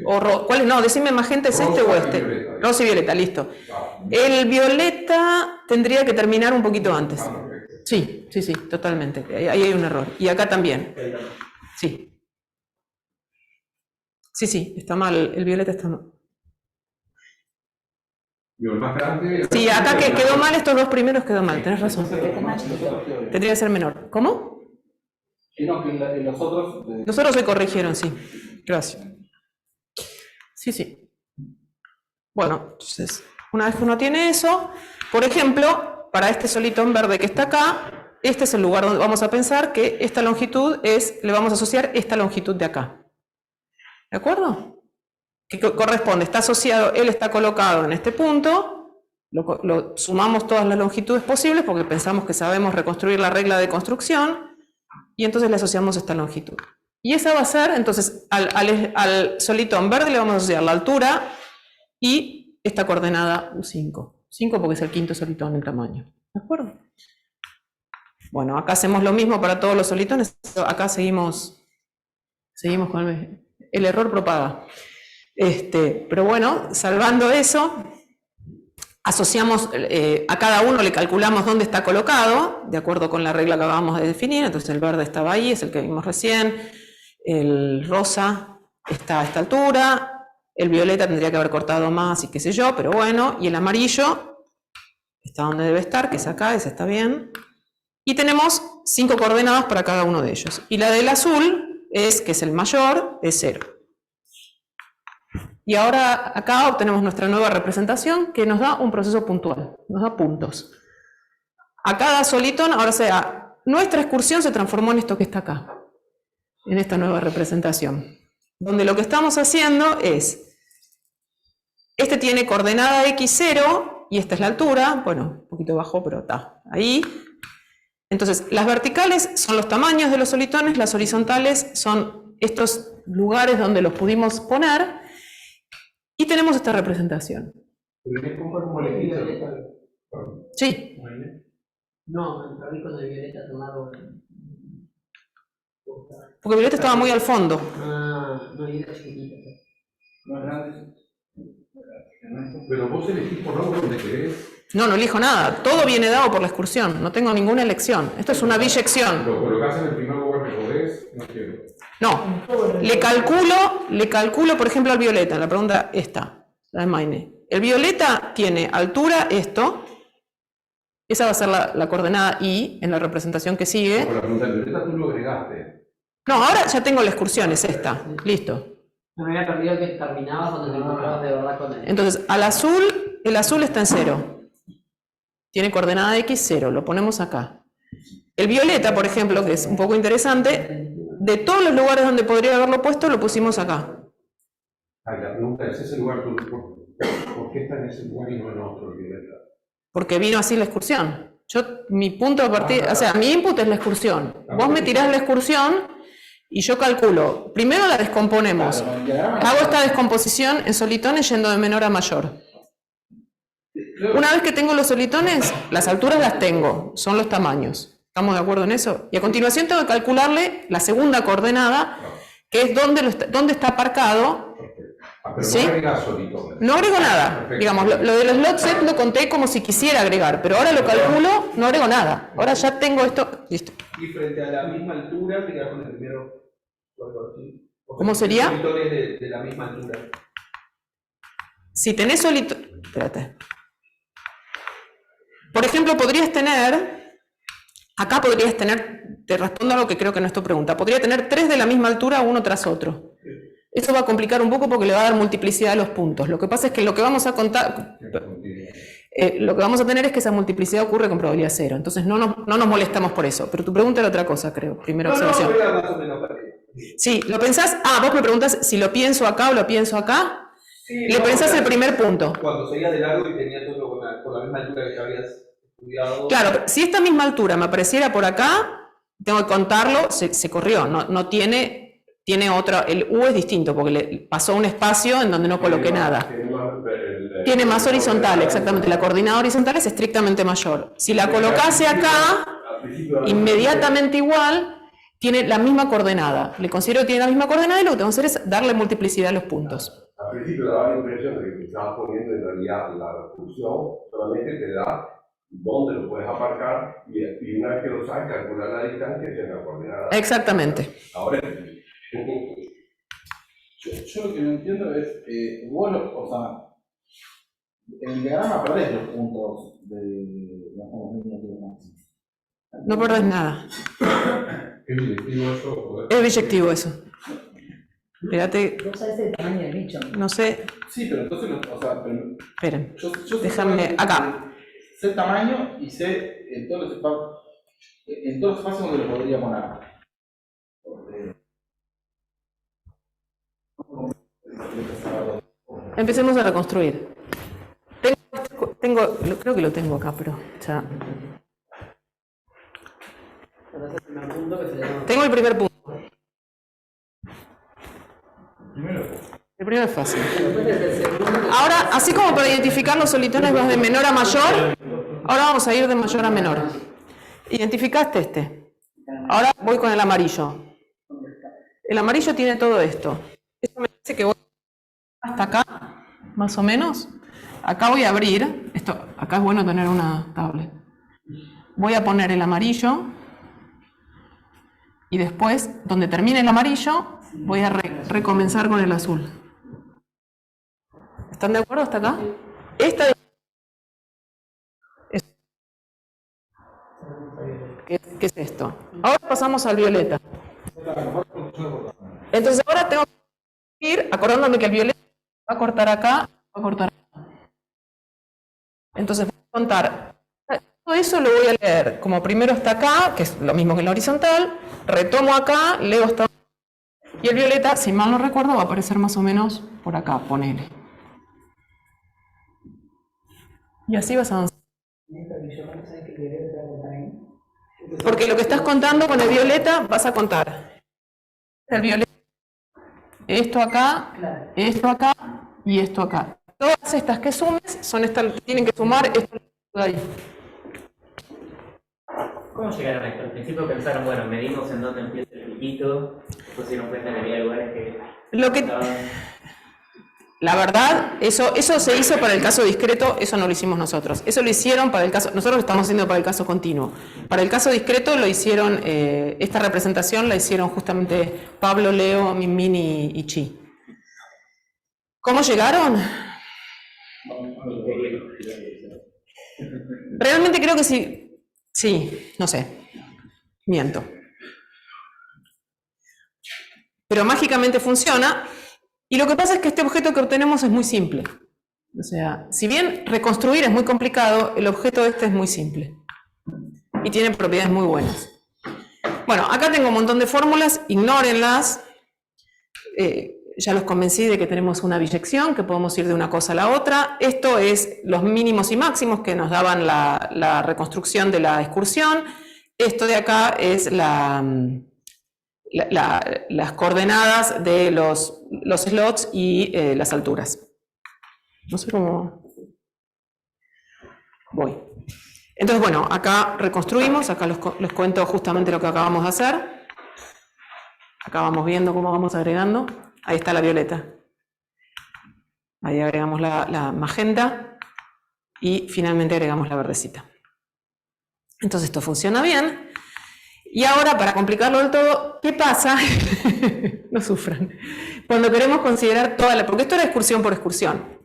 ¿Cuál es? No, decime magenta, ¿es este o este? Violeta. Rosa y violeta, listo. El violeta tendría que terminar un poquito antes. Sí, totalmente. Ahí hay un error. Y acá también. Sí. Sí, está mal. El violeta está mal. Y el más grande. Sí, acá que quedó mal, estos dos primeros quedó mal, tenés razón. Tendría que ser menor. ¿Cómo? No, que en los otros. Los otros se corrigieron, sí. Gracias. Sí. Bueno, entonces, una vez que uno tiene eso, por ejemplo, para este solito en verde que está acá, este es el lugar donde vamos a pensar que esta longitud le vamos a asociar esta longitud de acá. ¿De acuerdo? Que corresponde, está asociado, él está colocado en este punto, lo sumamos todas las longitudes posibles porque pensamos que sabemos reconstruir la regla de construcción y entonces le asociamos esta longitud. Y esa va a ser, entonces, al solito en verde le vamos a asociar la altura y esta coordenada U5. 5 porque es el quinto solitón en tamaño. ¿De acuerdo? Bueno, acá hacemos lo mismo para todos los solitones. Acá seguimos con el error propaga. Pero bueno, salvando eso, asociamos, a cada uno le calculamos dónde está colocado, de acuerdo con la regla que acabamos de definir. Entonces el verde estaba ahí, es el que vimos recién. El rosa está a esta altura. El violeta tendría que haber cortado más y qué sé yo, pero bueno. Y el amarillo está donde debe estar, que es acá, ese está bien. Y tenemos 5 coordenadas para cada uno de ellos. Y la del azul, que es el mayor, es 0. Y ahora acá obtenemos nuestra nueva representación que nos da un proceso puntual, nos da puntos. A cada solitón, ahora nuestra excursión se transformó en esto que está acá, en esta nueva representación. Donde lo que estamos haciendo es, este tiene coordenada x0 y esta es la altura, bueno, un poquito bajo, pero está ahí. Entonces, las verticales son los tamaños de los solitones, las horizontales son estos lugares donde los pudimos poner, y tenemos esta representación. Sí. No, el rabí con el violeta tomado. Porque violeta estaba muy al fondo. No, y era chiquitita. Más grandes. Pero vos elegís por orden donde querés. No elijo nada. Todo viene dado por la excursión. No tengo ninguna elección. Esto es una biyección. Lo colocás en el primer lugar que podés, no quiero. No. Le calculo, por ejemplo, al violeta. La pregunta esta, la de Maine. El violeta tiene altura, esto. Esa va a ser la coordenada I en la representación que sigue. Por la pregunta del violeta tú lo agregaste. No, ahora ya tengo la excursión, es esta. Listo. No me había perdido que terminabas cuando te encontrabas de verdad con él. Entonces, el azul está en 0. Tiene coordenada X 0, lo ponemos acá. El violeta, por ejemplo, que es un poco interesante, de todos los lugares donde podría haberlo puesto, lo pusimos acá. La pregunta es, ¿ese lugar por qué está en ese lugar y no en otro, el violeta? Porque vino así la excursión. Mi punto de partida, o sea, mi input es la excursión. Vos me tirás la excursión y yo calculo. Primero la descomponemos. Hago esta descomposición en solitones yendo de menor a mayor. Una vez que tengo los solitones, las alturas las tengo, son los tamaños. ¿Estamos de acuerdo en eso? Y a continuación tengo que calcularle la segunda coordenada, que es dónde está aparcado. Pero ¿sí? no agregás solitones. No agrego nada. Perfecto. Digamos, lo del slot set lo conté como si quisiera agregar, pero ahora lo calculo, no agrego nada. Ahora ya tengo esto, listo. Y frente a la misma altura, te quedas con el primero. ¿Cómo sería? Solitones de la misma altura. Si tenés espérate. Por ejemplo, acá podrías tener, te respondo a lo que creo que no es tu pregunta, podría tener 3 de la misma altura uno tras otro. Eso va a complicar un poco porque le va a dar multiplicidad a los puntos. Lo que pasa es que lo que vamos a contar, lo que vamos a tener es que esa multiplicidad ocurre con probabilidad 0. Entonces no nos molestamos por eso. Pero tu pregunta era otra cosa, creo. Primera observación. No, era más o menos para Sí, lo pensás, vos me preguntás si lo pienso acá o lo pienso acá. sí, Le pensás el primer punto. Cuando seguías de largo y tenías otro por la misma altura que ya habías estudiado. Claro, si esta misma altura me apareciera por acá, tengo que contarlo, se corrió, no tiene otra, el U es distinto porque le pasó un espacio en donde no coloqué nada. Tiene más horizontal, exactamente, la coordenada horizontal es estrictamente mayor. Si la colocase acá, inmediatamente igual, tiene la misma coordenada. Le considero que tiene la misma coordenada y lo que tengo que hacer es darle multiplicidad a los puntos. Al principio daba la impresión de que te estabas poniendo en realidad la recursión, solamente te da dónde lo puedes aparcar y una vez que lo sabes, calcular la distancia y la coordenada. Exactamente. Ahora Yo lo que no entiendo es, vos, o sea, en el diagrama perdés los puntos de los mínimos. No perdés nada. ¿Qué directivo eso? Es biyectivo eso. Espérate, No sabes el tamaño del bicho. no sé. Sí, pero entonces, o sea, Esperen. yo Déjame, acá. Sé el tamaño y sé en todos los espacios donde lo podría poner. Empecemos a reconstruir. Creo que lo tengo acá, pero ya. Tengo el primer punto. El primero es fácil. Ahora, así como para identificar los solitones vas de menor a mayor, ahora vamos a ir de mayor a menor. Identificaste este. Ahora voy con el amarillo. El amarillo tiene todo esto. Eso me dice que voy hasta acá, más o menos. Acá voy a abrir. Acá es bueno tener una tablet. Voy a poner el amarillo. Y después, donde termine el amarillo, voy a recomenzar con el azul. ¿Están de acuerdo hasta acá? ¿Qué es esto? Ahora pasamos al violeta. Entonces ahora tengo que ir acordándome que el violeta va a cortar acá, va a cortar acá. Entonces voy a contar. Todo eso lo voy a leer. Como primero está acá, que es lo mismo que en la horizontal, retomo acá, leo hasta acá. Y el violeta, si mal no recuerdo, va a aparecer más o menos por acá, ponele. Y así vas avanzando. Porque lo que estás contando con el violeta, vas a contar el violeta, esto acá y esto acá. Todas estas que sumes son estas, tienen que sumar esto de ahí. ¿Cómo llegaron a esto? Al principio pensaron, bueno, medimos en dónde empieza el piquito, después se dieron cuenta que había lugares que... La verdad, eso se hizo para el caso discreto, eso no lo hicimos nosotros. Eso lo hicieron para el caso, nosotros lo estamos haciendo para el caso continuo. Para el caso discreto lo hicieron, esta representación la hicieron justamente Pablo, Leo, Minmin y Chi. ¿Cómo llegaron? Realmente creo que sí, no sé, miento. Pero mágicamente funciona. Y lo que pasa es que este objeto que obtenemos es muy simple. O sea, si bien reconstruir es muy complicado, el objeto este es muy simple. Y tiene propiedades muy buenas. Bueno, acá tengo un montón de fórmulas, ignórenlas. Ya los convencí de que tenemos una biyección, que podemos ir de una cosa a la otra. Esto es los mínimos y máximos que nos daban la reconstrucción de la excursión. Esto de acá es las coordenadas de los slots y las alturas. No sé cómo voy. Entonces, bueno, acá reconstruimos, acá les cuento justamente lo que acabamos de hacer. Acá vamos viendo cómo vamos agregando. Ahí está la violeta. Ahí agregamos la magenta y finalmente agregamos la verdecita. Entonces esto funciona bien. Y ahora, para complicarlo del todo, ¿qué pasa? No sufran. Cuando queremos considerar porque esto era excursión por excursión.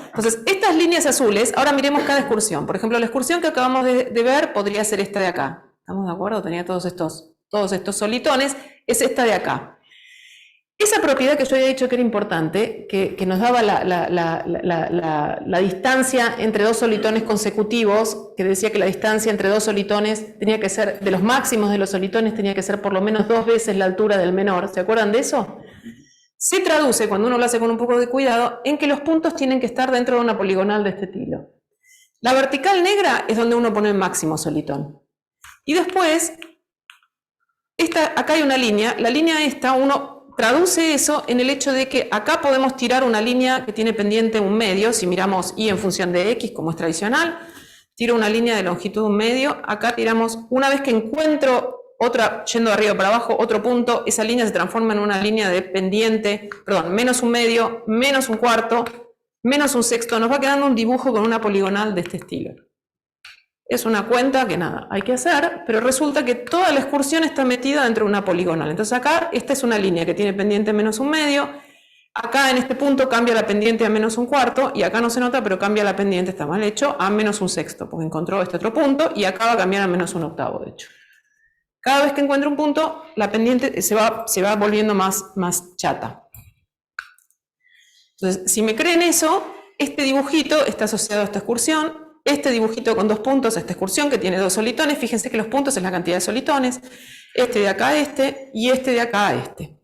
Entonces, estas líneas azules, ahora miremos cada excursión. Por ejemplo, la excursión que acabamos de ver podría ser esta de acá. ¿Estamos de acuerdo? Tenía todos estos solitones. Es esta de acá. Esa propiedad que yo había dicho que era importante, que nos daba la distancia entre dos solitones consecutivos, que decía que la distancia entre dos solitones tenía que ser, de los máximos de los solitones, tenía que ser por lo menos 2 veces la altura del menor. ¿Se acuerdan de eso? Se traduce, cuando uno lo hace con un poco de cuidado, en que los puntos tienen que estar dentro de una poligonal de este estilo. La vertical negra es donde uno pone el máximo solitón. Y después, acá hay una línea, la línea esta, uno traduce eso en el hecho de que acá podemos tirar una línea que tiene pendiente un medio. Si miramos y en función de x, como es tradicional, tiro una línea de longitud un medio. Acá tiramos, una vez que encuentro otra yendo de arriba para abajo, otro punto, esa línea se transforma en una línea de pendiente, perdón, menos un medio, menos un cuarto, menos un sexto, nos va quedando un dibujo con una poligonal de este estilo. Es una cuenta que nada, hay que hacer, pero resulta que toda la excursión está metida dentro de una poligonal. Entonces acá, esta es una línea que tiene pendiente menos un medio, acá en este punto cambia la pendiente a menos un cuarto, y acá no se nota, pero cambia la pendiente, está mal hecho, a menos un sexto, porque encontró este otro punto, y acá va a cambiar a menos un octavo, de hecho. Cada vez que encuentre un punto, la pendiente se va volviendo más chata. Entonces, si me creen eso, este dibujito está asociado a esta excursión, este dibujito con 2 puntos a esta excursión que tiene 2 solitones, fíjense que los puntos es la cantidad de solitones, este de acá a este, y este de acá a este.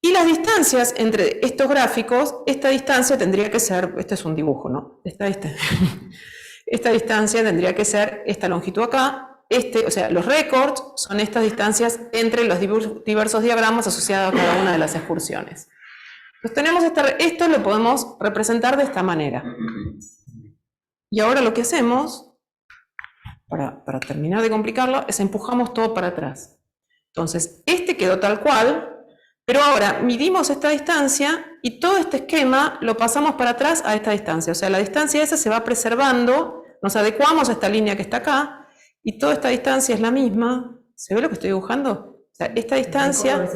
Y las distancias entre estos gráficos, esta distancia tendría que ser, este es un dibujo, ¿no? Esta distancia tendría que ser esta longitud acá, o sea, los récords son estas distancias entre los diversos diagramas asociados a cada una de las excursiones. Entonces tenemos esto lo podemos representar de esta manera. Y ahora lo que hacemos, para terminar de complicarlo, es empujamos todo para atrás. Entonces, este quedó tal cual, pero ahora midimos esta distancia y todo este esquema lo pasamos para atrás a esta distancia. O sea, la distancia esa se va preservando, nos adecuamos a esta línea que está acá, y toda esta distancia es la misma. ¿Se ve lo que estoy dibujando? O sea, esta distancia...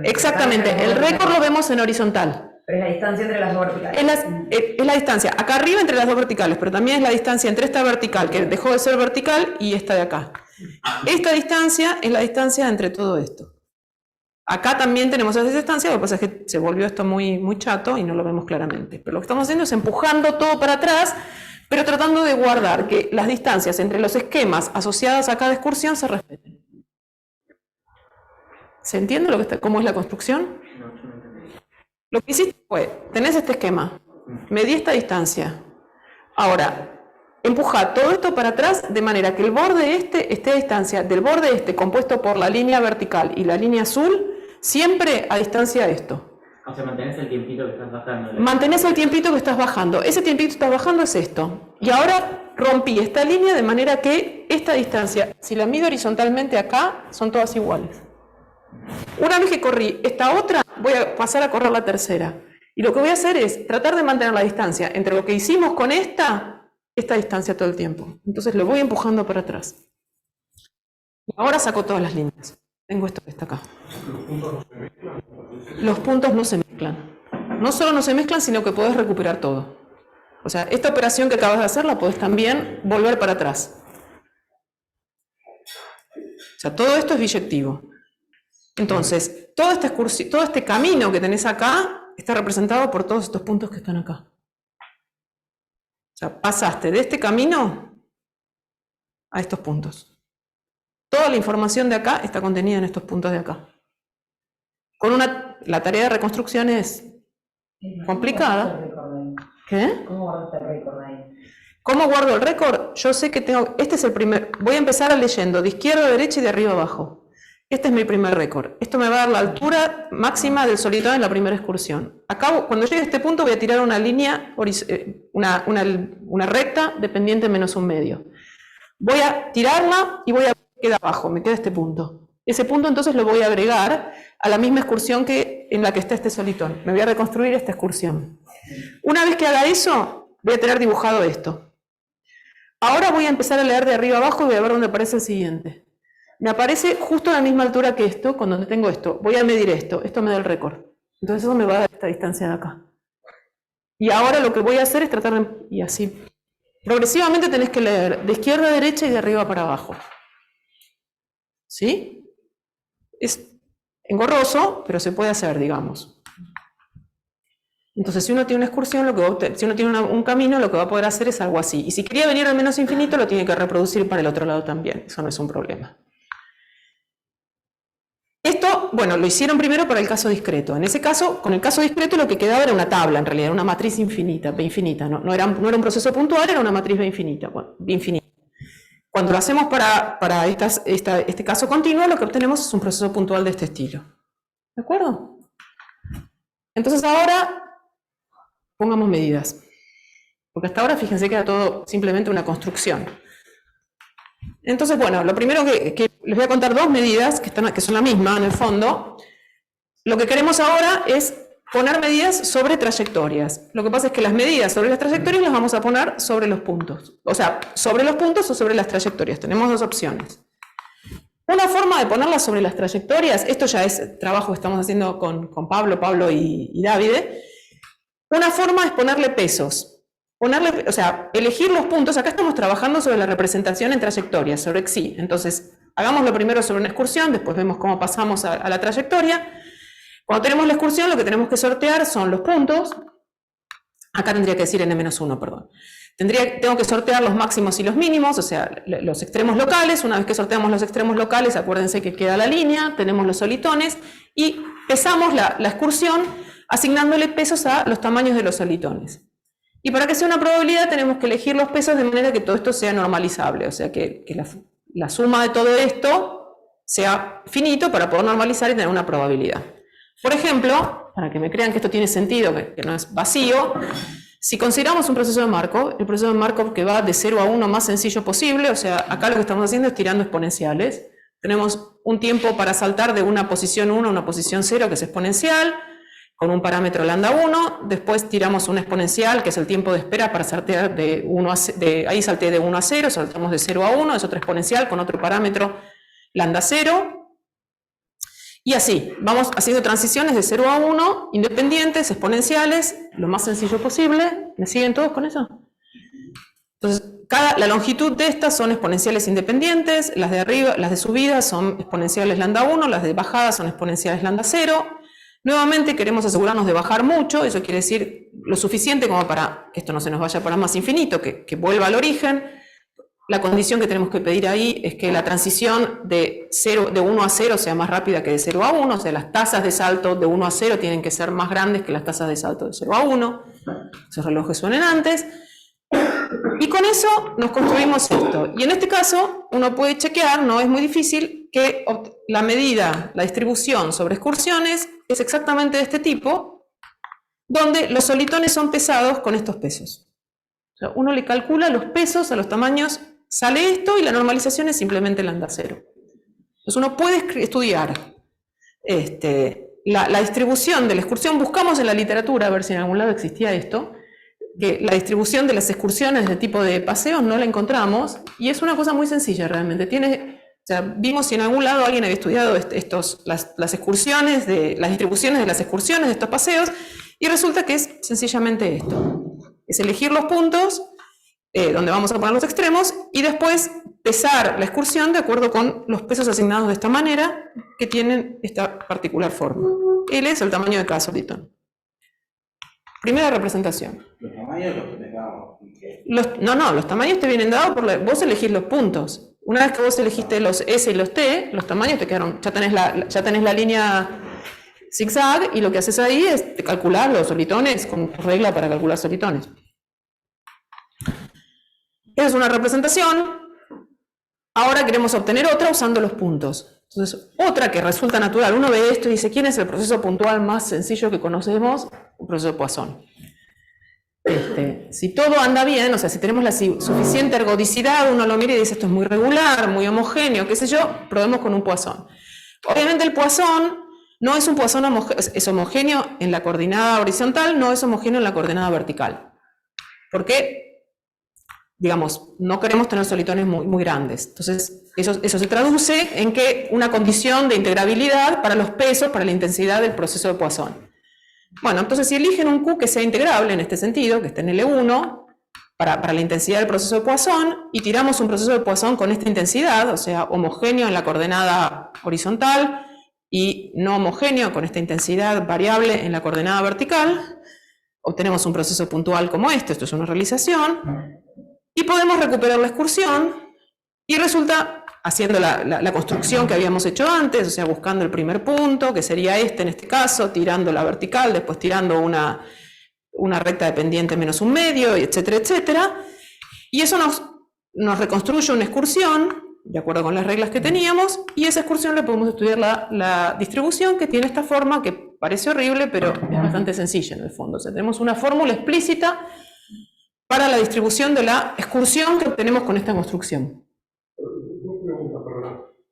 Exactamente, el récord lo vemos en horizontal. Pero es la distancia entre las dos verticales. Es la distancia acá arriba entre las dos verticales, pero también es la distancia entre esta vertical, que dejó de ser vertical, y esta de acá. Esta distancia es la distancia entre todo esto. Acá también tenemos esa distancia, lo que pasa es que se volvió esto muy chato y no lo vemos claramente. Pero lo que estamos haciendo es empujando todo para atrás, pero tratando de guardar que las distancias entre los esquemas asociados a cada excursión se respeten. ¿Se entiende cómo es la construcción? Lo que hiciste fue, tenés este esquema, medí esta distancia. Ahora, empuja todo esto para atrás de manera que el borde esté a distancia del borde compuesto por la línea vertical y la línea azul, siempre a distancia de esto. O sea, mantenés el tiempito que estás bajando. Mantenés el tiempito que estás bajando. Ese tiempito que estás bajando es esto. Y ahora rompí esta línea de manera que esta distancia, si la mido horizontalmente acá, son todas iguales. Una vez que corrí esta otra, voy a pasar a correr la tercera. Y lo que voy a hacer es tratar de mantener la distancia entre lo que hicimos con esta distancia todo el tiempo. Entonces lo voy empujando para atrás. Y ahora saco todas las líneas. Tengo esto que está acá. Los puntos no se mezclan. No solo no se mezclan, sino que podés recuperar todo. O sea, esta operación que acabas de hacer la podés también volver para atrás. O sea, todo esto es biyectivo. Entonces, todo este camino que tenés acá está representado por todos estos puntos que están acá. O sea, pasaste de este camino a estos puntos. Toda la información de acá está contenida en estos puntos de acá. La tarea de reconstrucción es complicada. ¿Qué? ¿Cómo guardaste el récord ahí? ¿Cómo guardo el récord? Yo sé que tengo... Este es el primer... Voy a empezar leyendo de izquierda a derecha y de arriba a abajo. Este es mi primer récord. Esto me va a dar la altura máxima del solitario en la primera excursión. Acá, cuando llegue a este punto, voy a tirar una línea, una recta de pendiente menos un medio. Voy a tirarla y voy a quedar abajo, me queda este punto. Ese punto entonces lo voy a agregar a la misma excursión en la que está este solitón. Me voy a reconstruir esta excursión. Una vez que haga eso, voy a tener dibujado esto. Ahora voy a empezar a leer de arriba abajo y voy a ver dónde aparece el siguiente. Me aparece justo a la misma altura que esto, con donde tengo esto. Voy a medir esto me da el récord. Entonces eso me va a dar esta distancia de acá. Y ahora lo que voy a hacer es tratar de... Y así. Progresivamente tenés que leer de izquierda a derecha y de arriba para abajo. ¿Sí? Es engorroso, pero se puede hacer, digamos. Entonces, si uno tiene una excursión, si uno tiene un camino, lo que va a poder hacer es algo así. Y si quería venir al menos infinito, lo tiene que reproducir para el otro lado también. Eso no es un problema. Esto, bueno, lo hicieron primero para el caso discreto. En ese caso, con el caso discreto, lo que quedaba era una tabla, en realidad, era una matriz infinita, B infinita. No era un proceso puntual, era una matriz B infinita. Bueno, B infinita. Cuando lo hacemos para este caso continuo, lo que obtenemos es un proceso puntual de este estilo. ¿De acuerdo? Entonces ahora, pongamos medidas. Porque hasta ahora, fíjense que era todo simplemente una construcción. Entonces, bueno, lo primero que les voy a contar dos medidas que son la misma en el fondo. Lo que queremos ahora es poner medidas sobre trayectorias. Lo que pasa es que las medidas sobre las trayectorias las vamos a poner sobre los puntos. O sea, sobre los puntos o sobre las trayectorias. Tenemos dos opciones. Una forma de ponerlas sobre las trayectorias, esto ya es trabajo que estamos haciendo con Pablo y David. Una forma es ponerle pesos. O sea, elegir los puntos. Acá estamos trabajando sobre la representación en trayectorias, sobre XY. Entonces, hagámoslo primero sobre una excursión, después vemos cómo pasamos a la trayectoria. Cuando tenemos la excursión, lo que tenemos que sortear son los puntos. Acá tendría que decir n-1, perdón. Tengo que sortear los máximos y los mínimos, o sea, los extremos locales. Una vez que sorteamos los extremos locales, acuérdense que queda la línea, tenemos los solitones, y pesamos la excursión asignándole pesos a los tamaños de los solitones. Y para que sea una probabilidad, tenemos que elegir los pesos de manera que todo esto sea normalizable, o sea, que la suma de todo esto sea finito para poder normalizar y tener una probabilidad. Por ejemplo, para que me crean que esto tiene sentido, que no es vacío, si consideramos un proceso de Markov, el proceso de Markov que va de 0 a 1 más sencillo posible, o sea, acá lo que estamos haciendo es tirando exponenciales. Tenemos un tiempo para saltar de una posición 1 a una posición 0, que es exponencial, con un parámetro lambda 1, después tiramos una exponencial, que es el tiempo de espera para saltear de 1 a 0, ahí salté de 1 a 0, saltamos de 0 a 1, es otra exponencial con otro parámetro lambda 0, y así, vamos haciendo transiciones de 0 a 1, independientes, exponenciales, lo más sencillo posible. ¿Me siguen todos con eso? Entonces, la longitud de estas son exponenciales independientes, las de arriba, las de subida son exponenciales lambda 1, las de bajada son exponenciales lambda 0. Nuevamente queremos asegurarnos de bajar mucho, eso quiere decir lo suficiente como para que esto no se nos vaya para más infinito, que vuelva al origen. La condición que tenemos que pedir ahí es que la transición de 1 a 0 sea más rápida que de 0 a 1, o sea, las tasas de salto de 1 a 0 tienen que ser más grandes que las tasas de salto de 0 a 1. Esos relojes suenen antes. Y con eso nos construimos esto. Y en este caso, uno puede chequear, no es muy difícil, que la medida, la distribución sobre excursiones es exactamente de este tipo, donde los solitones son pesados con estos pesos. O sea, uno le calcula los pesos a los tamaños, sale esto y la normalización es simplemente lambda 0. Entonces uno puede estudiar la distribución de la excursión. Buscamos en la literatura a ver si en algún lado existía esto, que la distribución de las excursiones de tipo de paseos no la encontramos, y es una cosa muy sencilla realmente. O sea, vimos si en algún lado alguien había estudiado las excursiones, las distribuciones de las excursiones de estos paseos, y resulta que es sencillamente esto. Es elegir los puntos donde vamos a poner los extremos y después pesar la excursión de acuerdo con los pesos asignados de esta manera, que tienen esta particular forma. L es el tamaño de cada solitón. Primera representación. Los tamaños los tenés dados. Los tamaños te vienen dados vos elegís los puntos. Una vez que vos elegiste los S y los T, los tamaños te quedaron, ya tenés la línea zigzag, y lo que haces ahí es calcular los solitones con regla para calcular solitones. Esa es una representación. Ahora queremos obtener otra usando los puntos. Entonces, otra que resulta natural. Uno ve esto y dice, ¿quién es el proceso puntual más sencillo que conocemos? El proceso de Poisson. Si todo anda bien, o sea, si tenemos la suficiente ergodicidad, uno lo mira y dice, esto es muy regular, muy homogéneo, qué sé yo, probemos con un Poisson. Obviamente el Poisson no es un Poisson es homogéneo en la coordenada horizontal, no es homogéneo en la coordenada vertical. ¿Por qué? Digamos, no queremos tener solitones muy grandes. Entonces, eso se traduce en que una condición de integrabilidad para los pesos, para la intensidad del proceso de Poisson. Bueno, entonces si eligen un Q que sea integrable en este sentido, que esté en L1, para la intensidad del proceso de Poisson, y tiramos un proceso de Poisson con esta intensidad, o sea, homogéneo en la coordenada horizontal, y no homogéneo con esta intensidad variable en la coordenada vertical, obtenemos un proceso puntual como esto es una realización, y podemos recuperar la excursión, y resulta, haciendo la construcción que habíamos hecho antes, o sea, buscando el primer punto, que sería en este caso, tirando la vertical, después tirando una recta de pendiente menos un medio, etcétera, etcétera, y eso nos reconstruye una excursión, de acuerdo con las reglas que teníamos, y esa excursión le podemos estudiar la distribución, que tiene esta forma que parece horrible, pero es bastante sencilla en el fondo. O sea, tenemos una fórmula explícita para la distribución de la excursión que obtenemos con esta construcción.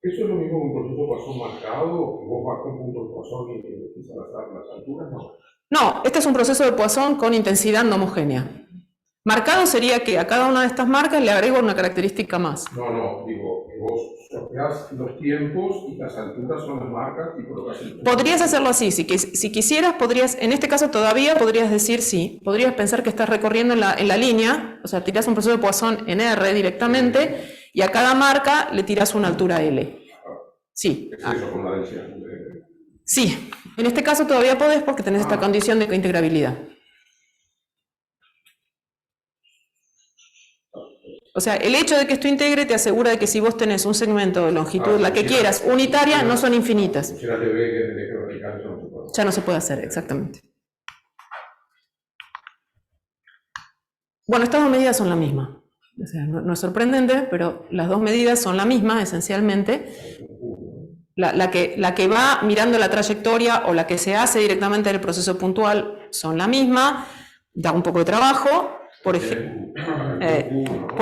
¿Eso es lo mismo que un proceso Poisson marcado, que vos vas con puntos Poisson y empiezas a hacer las alturas? No. No, este es un proceso de Poisson con intensidad no homogénea. Marcado sería que a cada una de estas marcas le agrego una característica más. No, digo, que vos sorteás los tiempos y las alturas son las marcas y colocas el... Podrías hacerlo así, si quisieras, podrías, en este caso todavía podrías decir sí, podrías pensar que estás recorriendo en la línea, o sea, tirás un proceso de Poisson en R directamente y a cada marca le tirás una altura L. Sí. Es eso con la densidad. Sí, en este caso todavía podés porque tenés esta condición de integrabilidad. O sea, el hecho de que esto integre te asegura de que si vos tenés un segmento de longitud, la que quieras, unitaria, no son infinitas. Ya no se puede hacer, exactamente. Bueno, estas dos medidas son la misma. O sea, no es sorprendente, pero las dos medidas son la misma, esencialmente. La que va mirando la trayectoria o la que se hace directamente en el proceso puntual son la misma, da un poco de trabajo. Por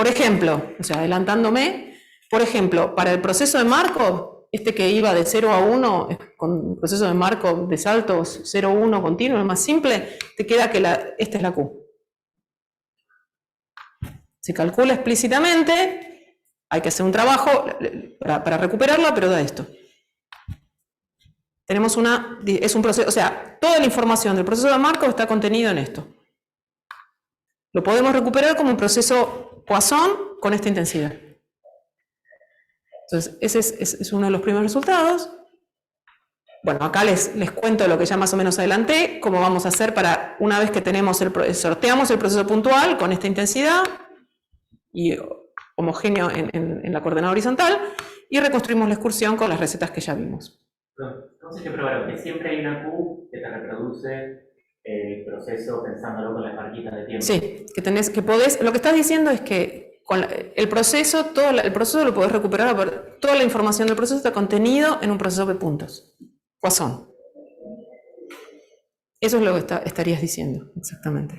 ejemplo, o sea, adelantándome, por ejemplo, para el proceso de Markov, este que iba de 0 a 1, con proceso de Markov de saltos 0, 1 continuo, el más simple, te queda que esta es la Q. Se calcula explícitamente, hay que hacer un trabajo para recuperarla, pero da esto. Tenemos es un proceso, o sea, toda la información del proceso de Markov está contenido en esto. Lo podemos recuperar como un proceso Poisson con esta intensidad. Entonces, ese es uno de los primeros resultados. Bueno, acá les cuento lo que ya más o menos adelanté, cómo vamos a hacer para, una vez que sorteamos el proceso puntual con esta intensidad y homogéneo en la coordenada horizontal, y reconstruimos la excursión con las recetas que ya vimos. Entonces, que probaron que siempre hay una Q que te reproduce el proceso pensándolo con las marquitas de tiempo. Sí, que podés, lo que estás diciendo es que con el proceso lo podés recuperar, toda la información del proceso está contenido en un proceso de puntos. Poisson. Eso es lo que estarías diciendo, exactamente.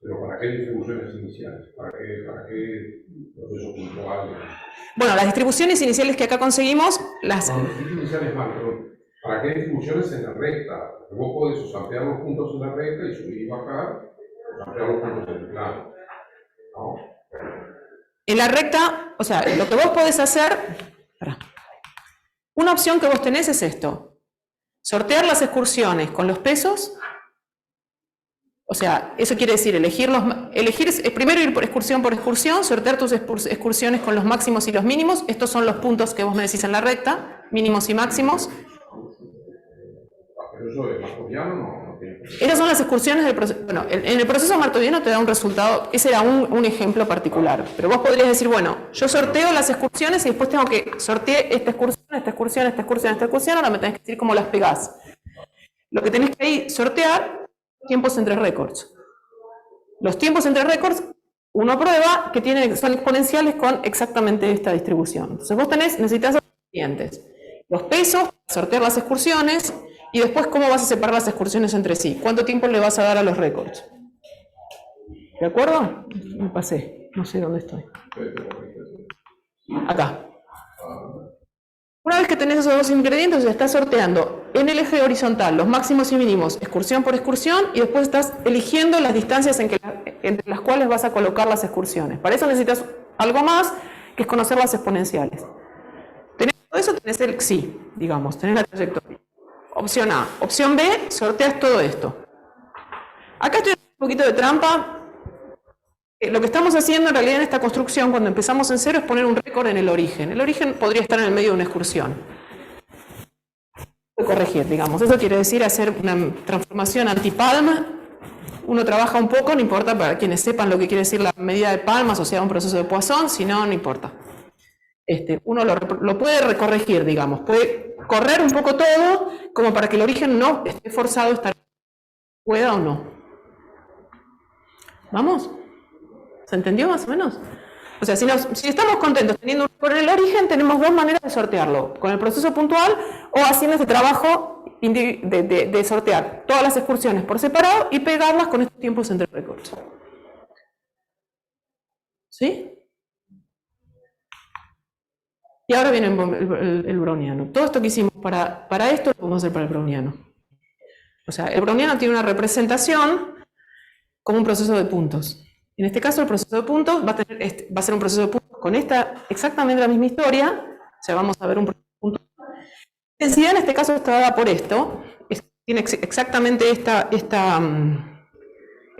¿Pero para qué distribuciones iniciales? ¿Para qué proceso puntual? Bueno, las distribuciones iniciales que acá conseguimos, No, iniciales mal, pero ¿para qué distribuciones en la recta? Vos podés ampliar los puntos en la recta y subir y bajar, o ampliar los puntos en el plano. ¿No? En la recta, o sea, lo que vos podés hacer, una opción que vos tenés es esto: sortear las excursiones con los pesos. O sea, eso quiere decir elegir primero ir por excursión, sortear tus excursiones con los máximos y los mínimos. Estos son los puntos que vos me decís en la recta, mínimos y máximos. Pero eso de markoviano no tiene. Esas son las excursiones del proceso. Bueno, en el proceso markoviano te da un resultado, ese era un ejemplo particular. Pero vos podrías decir, bueno, yo sorteo las excursiones y después tengo que sortear esta excursión, ahora me tenés que decir cómo las pegás. Lo que tenés que ahí sortear, tiempos entre récords. Los tiempos entre récords, uno prueba que son exponenciales con exactamente esta distribución. Entonces vos necesitas los siguientes: los pesos, sortear las excursiones, y después cómo vas a separar las excursiones entre sí. ¿Cuánto tiempo le vas a dar a los récords? ¿De acuerdo? Me pasé, no sé dónde estoy. Acá. Una vez que tenés esos dos ingredientes, ya estás sorteando en el eje horizontal los máximos y mínimos, excursión por excursión, y después estás eligiendo las distancias entre las cuales vas a colocar las excursiones. Para eso necesitas algo más, que es conocer las exponenciales. Tenés todo eso, tenés el sí, digamos, tenés la trayectoria. Opción A. Opción B, sorteas todo esto. Acá estoy haciendo un poquito de trampa. Lo que estamos haciendo en realidad en esta construcción, cuando empezamos en cero, es poner un récord en el origen. El origen podría estar en el medio de una excursión. Corregir, digamos. Eso quiere decir hacer una transformación anti-palm. Uno trabaja un poco, no importa, para quienes sepan lo que quiere decir la medida de palmas, o sea, un proceso de Poisson, si no, no importa. Uno lo puede recorregir, digamos. Puede correr un poco todo, como para que el origen no esté forzado a estar, pueda o no. ¿Vamos? ¿Se entendió más o menos? O sea, si estamos contentos teniendo por el origen, tenemos dos maneras de sortearlo: con el proceso puntual o haciendo este trabajo de sortear todas las excursiones por separado y pegarlas con estos tiempos entre récords. ¿Sí? Y ahora viene el browniano. Todo esto que hicimos para esto lo podemos hacer para el browniano. O sea, el browniano tiene una representación como un proceso de puntos. En este caso, el proceso de puntos va a ser un proceso de puntos con exactamente la misma historia. O sea, vamos a ver un proceso de puntos. La intensidad en este caso está dada por esto. Tiene exactamente esta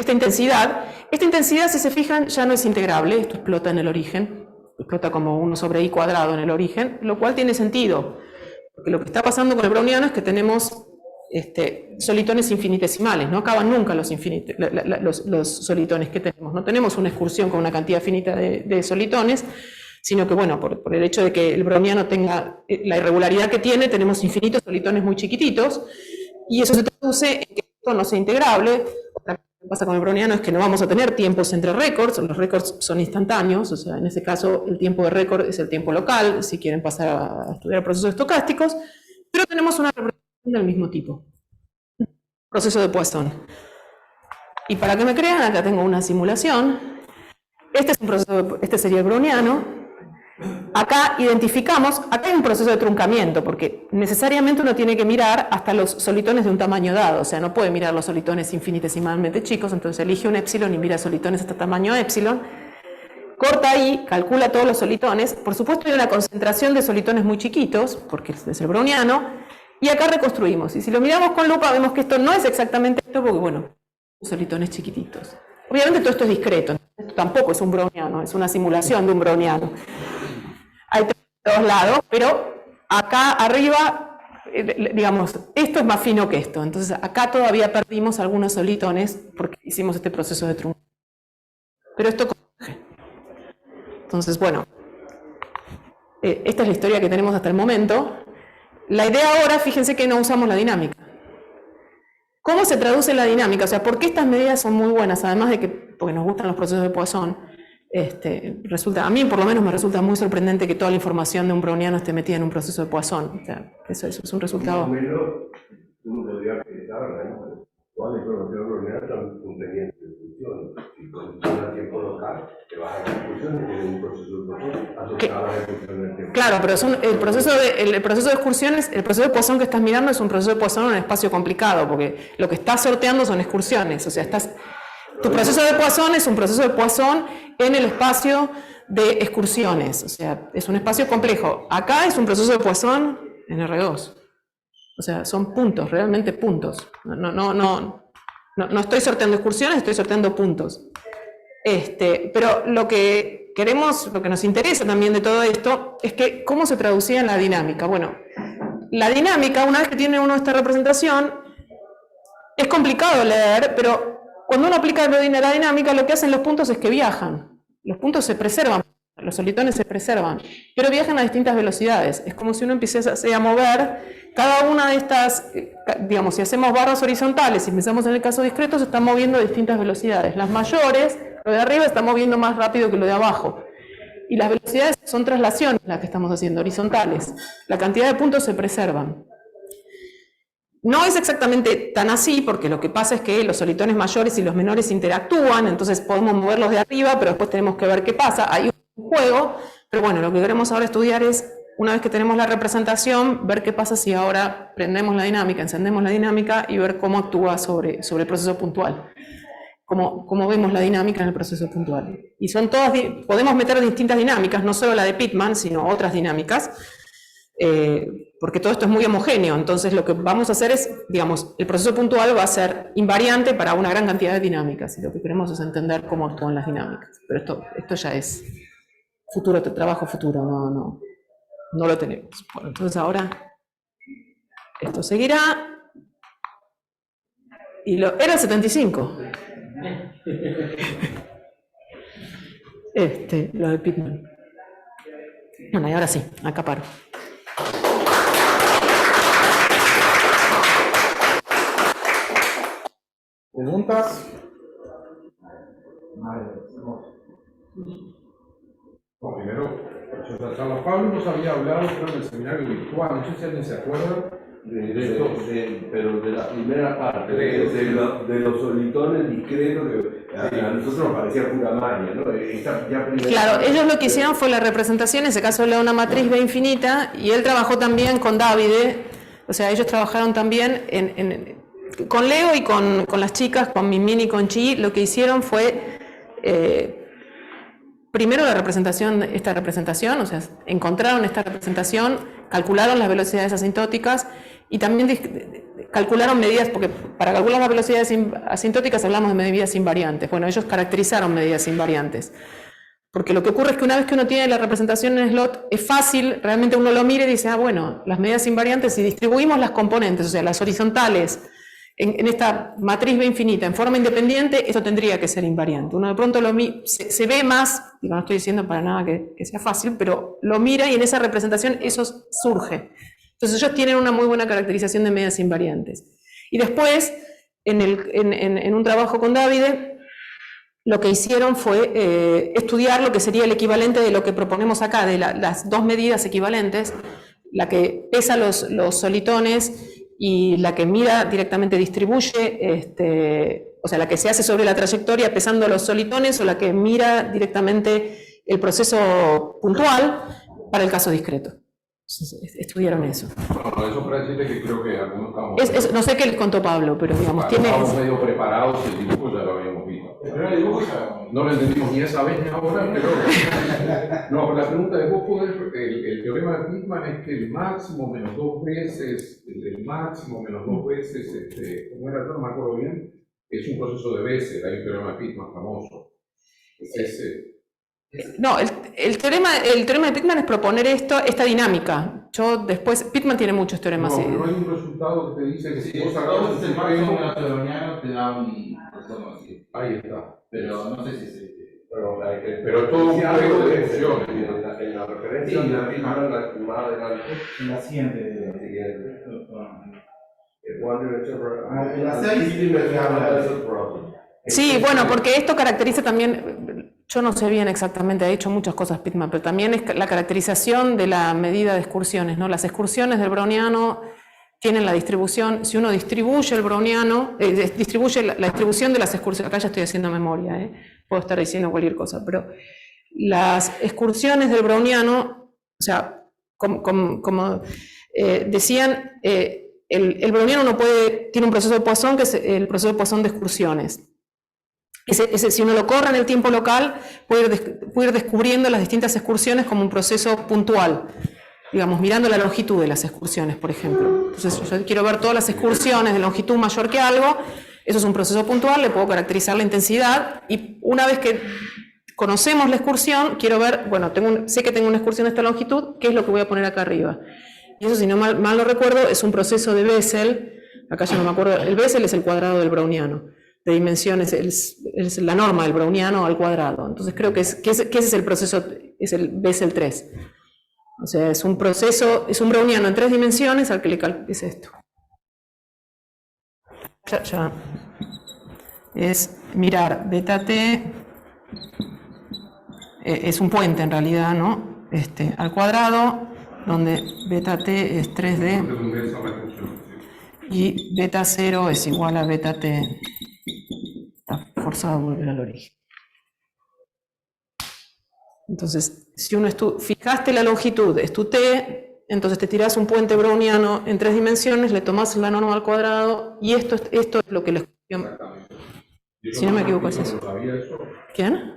intensidad. Esta intensidad, si se fijan, ya no es integrable. Esto explota en el origen. Explota como 1 sobre i cuadrado en el origen, lo cual tiene sentido. Porque lo que está pasando con el browniano es que tenemos solitones infinitesimales, no acaban nunca los solitones que tenemos. No tenemos una excursión con una cantidad finita de solitones, sino que, bueno, por el hecho de que el browniano tenga la irregularidad que tiene, tenemos infinitos solitones muy chiquititos, y eso se traduce en que esto no sea integrable. Otra cosa que pasa con el browniano es que no vamos a tener tiempos entre récords, los récords son instantáneos, o sea, en ese caso el tiempo de récord es el tiempo local, si quieren pasar a estudiar procesos estocásticos, pero tenemos una representación del mismo tipo. Proceso de Poisson. Y para que me crean, acá tengo una simulación. Este sería el browniano. Acá identificamos, acá hay un proceso de truncamiento, porque necesariamente uno tiene que mirar hasta los solitones de un tamaño dado, o sea, no puede mirar los solitones infinitesimalmente chicos, entonces elige un épsilon y mira solitones hasta tamaño épsilon. Corta ahí, calcula todos los solitones. Por supuesto hay una concentración de solitones muy chiquitos, porque es el browniano, y acá reconstruimos. Y si lo miramos con lupa vemos que esto no es exactamente esto, porque bueno, solitones chiquititos. Obviamente todo esto es discreto, esto tampoco es un browniano, es una simulación de un browniano. Hay de todos lados, pero acá arriba, digamos, esto es más fino que esto. Entonces acá todavía perdimos algunos solitones porque hicimos este proceso de trunco. Pero esto converge. Entonces, bueno, esta es la historia que tenemos hasta el momento. La idea ahora, fíjense que no usamos la dinámica. ¿Cómo se traduce la dinámica? O sea, ¿por qué estas medidas son muy buenas? Además de que, porque nos gustan los procesos de Poisson, a mí por lo menos me resulta muy sorprendente que toda la información de un browniano esté metida en un proceso de Poisson. O sea, eso es un resultado. Más o menos, uno podría pensar, ¿no? Toda la información browniana está conteniente de funciones. Si funciona tiempo local, te vas a las funciones, tienes un proceso de Poisson asociado a la función del tiempo. Claro, pero el proceso de excursiones, el proceso de Poisson que estás mirando es un proceso de Poisson en un espacio complicado, porque lo que estás sorteando son excursiones. O sea, tu proceso de Poisson es un proceso de Poisson en el espacio de excursiones. O sea, es un espacio complejo. Acá es un proceso de Poisson en R2. O sea, son puntos, realmente puntos. No estoy sorteando excursiones, estoy sorteando puntos. Pero lo que queremos, lo que nos interesa también de todo esto, es que cómo se traducía en la dinámica. Bueno, la dinámica, una vez que tiene uno esta representación, es complicado leer, pero cuando uno aplica la dinámica, lo que hacen los puntos es que viajan. Los puntos se preservan, los solitones se preservan, pero viajan a distintas velocidades. Es como si uno empezase a mover cada una de estas, digamos, si hacemos barras horizontales, si pensamos en el caso discreto, se están moviendo a distintas velocidades. Las mayores, lo de arriba está moviendo más rápido que lo de abajo. Y las velocidades son traslaciones las que estamos haciendo, horizontales. La cantidad de puntos se preservan. No es exactamente tan así, porque lo que pasa es que los solitones mayores y los menores interactúan, entonces podemos moverlos de arriba, pero después tenemos que ver qué pasa. Hay un juego, pero bueno, lo que queremos ahora estudiar es, una vez que tenemos la representación, ver qué pasa si ahora prendemos la dinámica, encendemos la dinámica y ver cómo actúa sobre el proceso puntual. Cómo vemos la dinámica en el proceso puntual. Y son todas, podemos meter distintas dinámicas, no solo la de Pitman, sino otras dinámicas, porque todo esto es muy homogéneo. Entonces lo que vamos a hacer es, digamos, el proceso puntual va a ser invariante para una gran cantidad de dinámicas, y lo que queremos es entender cómo actúan las dinámicas. Pero esto ya es futuro, trabajo futuro, no lo tenemos. Bueno, entonces ahora esto seguirá. Y era el 75. Lo de Pitman. Bueno, y ahora sí, acá paro. ¿Preguntas? Bueno, primero, profesor Carlos Pablo nos había hablado, creo, en el seminario virtual, no sé si alguien se acuerda. Pero de la primera parte, de los solitones discretos, A nosotros nos parecía pura magia, ¿no? Claro, ellos lo que hicieron fue la representación, en ese caso era una matriz B infinita, y él trabajó también con Davide, o sea, ellos trabajaron también con Leo y con las chicas, con Minmin y con Chi, lo que hicieron fue, primero esta representación, o sea, encontraron esta representación, calcularon las velocidades asintóticas, y también calcularon medidas, porque para calcular las velocidades asintóticas hablamos de medidas invariantes. Bueno, ellos caracterizaron medidas invariantes. Porque lo que ocurre es que una vez que uno tiene la representación en slot, es fácil, realmente uno lo mira y dice, bueno, las medidas invariantes, si distribuimos las componentes, o sea, las horizontales, en esta matriz B infinita, en forma independiente, eso tendría que ser invariante. Uno de pronto se ve más, digo, no estoy diciendo para nada que sea fácil, pero lo mira y en esa representación eso surge. Entonces ellos tienen una muy buena caracterización de medidas invariantes. Y después, en un trabajo con Davide, lo que hicieron fue estudiar lo que sería el equivalente de lo que proponemos acá, de las dos medidas equivalentes, la que pesa los solitones y la que mira directamente distribuye, o sea, la que se hace sobre la trayectoria pesando los solitones, o la que mira directamente el proceso puntual para el caso discreto. Estudiaron eso. No, eso para decirte que creo que algunos estamos... no sé qué les contó Pablo, pero digamos, estamos medio preparados, el dibujo ya lo habíamos visto. El dibujo no lo entendimos ni esa vez ni ahora, pero... No, la pregunta de vos, el teorema de Pitman es que el máximo menos dos veces, ¿cómo era? No me acuerdo bien, es un proceso de Bessel, hay un teorema de Pitman famoso. Es ese... No, el teorema de Pitman es proponer esta dinámica. Pitman tiene muchos teoremas. No, pero hay un resultado que te dice que si vos Entonces el máximo browniano te da un proceso así. Ahí está. Pero no sé si es... Pero todo un juego de funciones. En la referencia Sí, de la misma, más adelante. En la siguiente. En la 6 Sí, bueno, porque esto caracteriza también, yo no sé bien exactamente, ha hecho muchas cosas Pitman, pero también es la caracterización de la medida de excursiones, ¿no? Las excursiones del browniano tienen la distribución, si uno distribuye el browniano, distribuye la distribución de las excursiones, acá ya estoy haciendo memoria, puedo estar diciendo cualquier cosa, pero las excursiones del browniano, o sea, como decían, el browniano tiene un proceso de Poisson, que es el proceso de Poisson de excursiones. Si uno lo corre en el tiempo local, puede ir descubriendo las distintas excursiones como un proceso puntual, digamos, mirando la longitud de las excursiones, por ejemplo. Entonces, yo quiero ver todas las excursiones de longitud mayor que algo, eso es un proceso puntual, le puedo caracterizar la intensidad, y una vez que conocemos la excursión, quiero ver, bueno, sé que tengo una excursión de esta longitud, ¿qué es lo que voy a poner acá arriba? Y eso, si no mal lo recuerdo, es un proceso de Bessel, acá ya no me acuerdo, el Bessel es el cuadrado del browniano, de dimensiones, es la norma del browniano al cuadrado. Entonces creo que ese es el proceso, es el Bessel 3. O sea, es un proceso, es un browniano en 3 dimensiones al que le es esto. Ya. Es mirar beta t, es un puente en realidad, ¿no? Al cuadrado, donde beta t es 3D y beta 0 es igual a beta t. Está forzado a volver al origen. Entonces, si uno fijaste la longitud, es tu t, entonces te tirás un puente browniano en 3 dimensiones, le tomás la norma al cuadrado, y esto es lo que la excursión... Si no me equivoco, es eso. ¿Quién?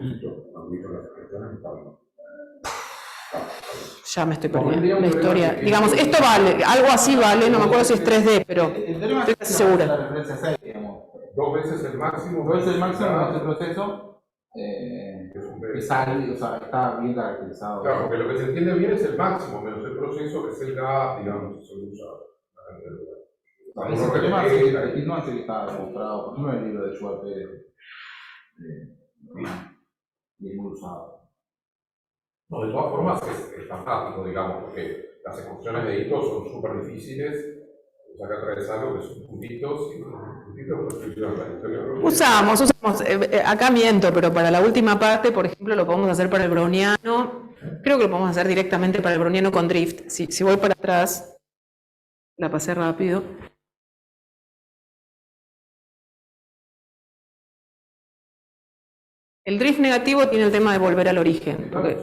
Ya me estoy perdiendo la historia. Digamos, esto vale, algo así vale, no me acuerdo si es 3D, pero estoy casi segura. La referencia 6, digamos. 2 veces el máximo. 2 veces el máximo de este proceso. Está bien caracterizado. Claro, porque lo que se entiende bien es el máximo, menos el proceso, que es el gas, digamos, se usa. Ese problema no hace que está demostrado, por ejemplo, en el libro de Schwartz y muy usado. No, de todas formas es fantástico, digamos, porque las excursiones de hitos son súper difíciles. Hay que atravesar lo que son puntitos y los puntitos usamos, acá miento, pero para la última parte, por ejemplo, lo podemos hacer para el browniano, creo que lo podemos hacer directamente para el browniano con drift. Si voy para atrás, la pasé rápido. El drift negativo tiene el tema de volver al origen. Porque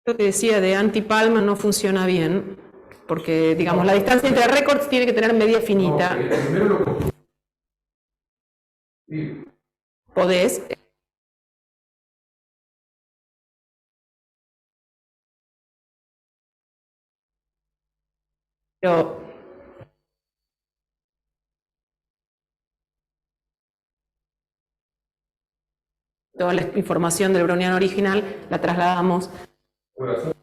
lo que decía de anti-palm no funciona bien, porque digamos la distancia entre récords tiene que tener media finita. Podés. Pero toda la información del browniano original la trasladamos. El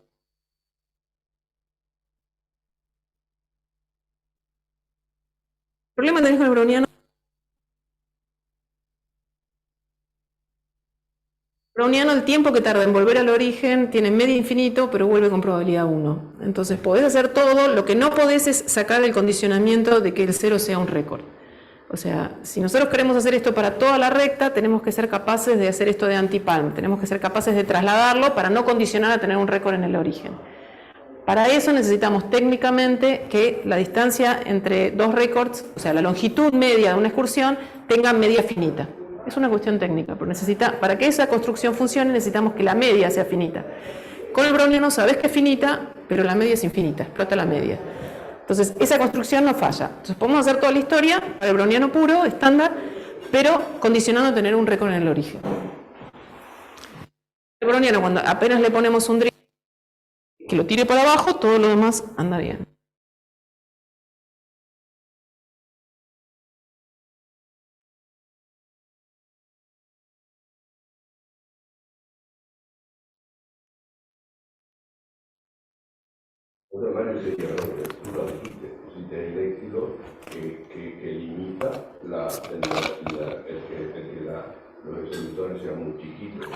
problema tenés con el browniano. Browniano, el tiempo que tarda en volver al origen tiene media infinito, pero vuelve con probabilidad 1. Entonces podés hacer todo, lo que no podés es sacar el condicionamiento de que el 0 sea un récord. O sea, si nosotros queremos hacer esto para toda la recta, tenemos que ser capaces de hacer esto de anti-palm, tenemos que ser capaces de trasladarlo para no condicionar a tener un récord en el origen. Para eso necesitamos técnicamente que la distancia entre dos récords, o sea, la longitud media de una excursión, tenga media finita. Es una cuestión técnica, pero para que esa construcción funcione necesitamos que la media sea finita. Con el browniano sabes que es finita, pero la media es infinita, explota la media. Entonces, esa construcción no falla. Entonces, podemos hacer toda la historia para el browniano puro, estándar, pero condicionando a tener un récord en el origen. El browniano, cuando apenas le ponemos un drift que lo tire para abajo, todo lo demás anda bien. Una mano sería la lectura de léxico que limita el que los emisores sean muy chiquitos.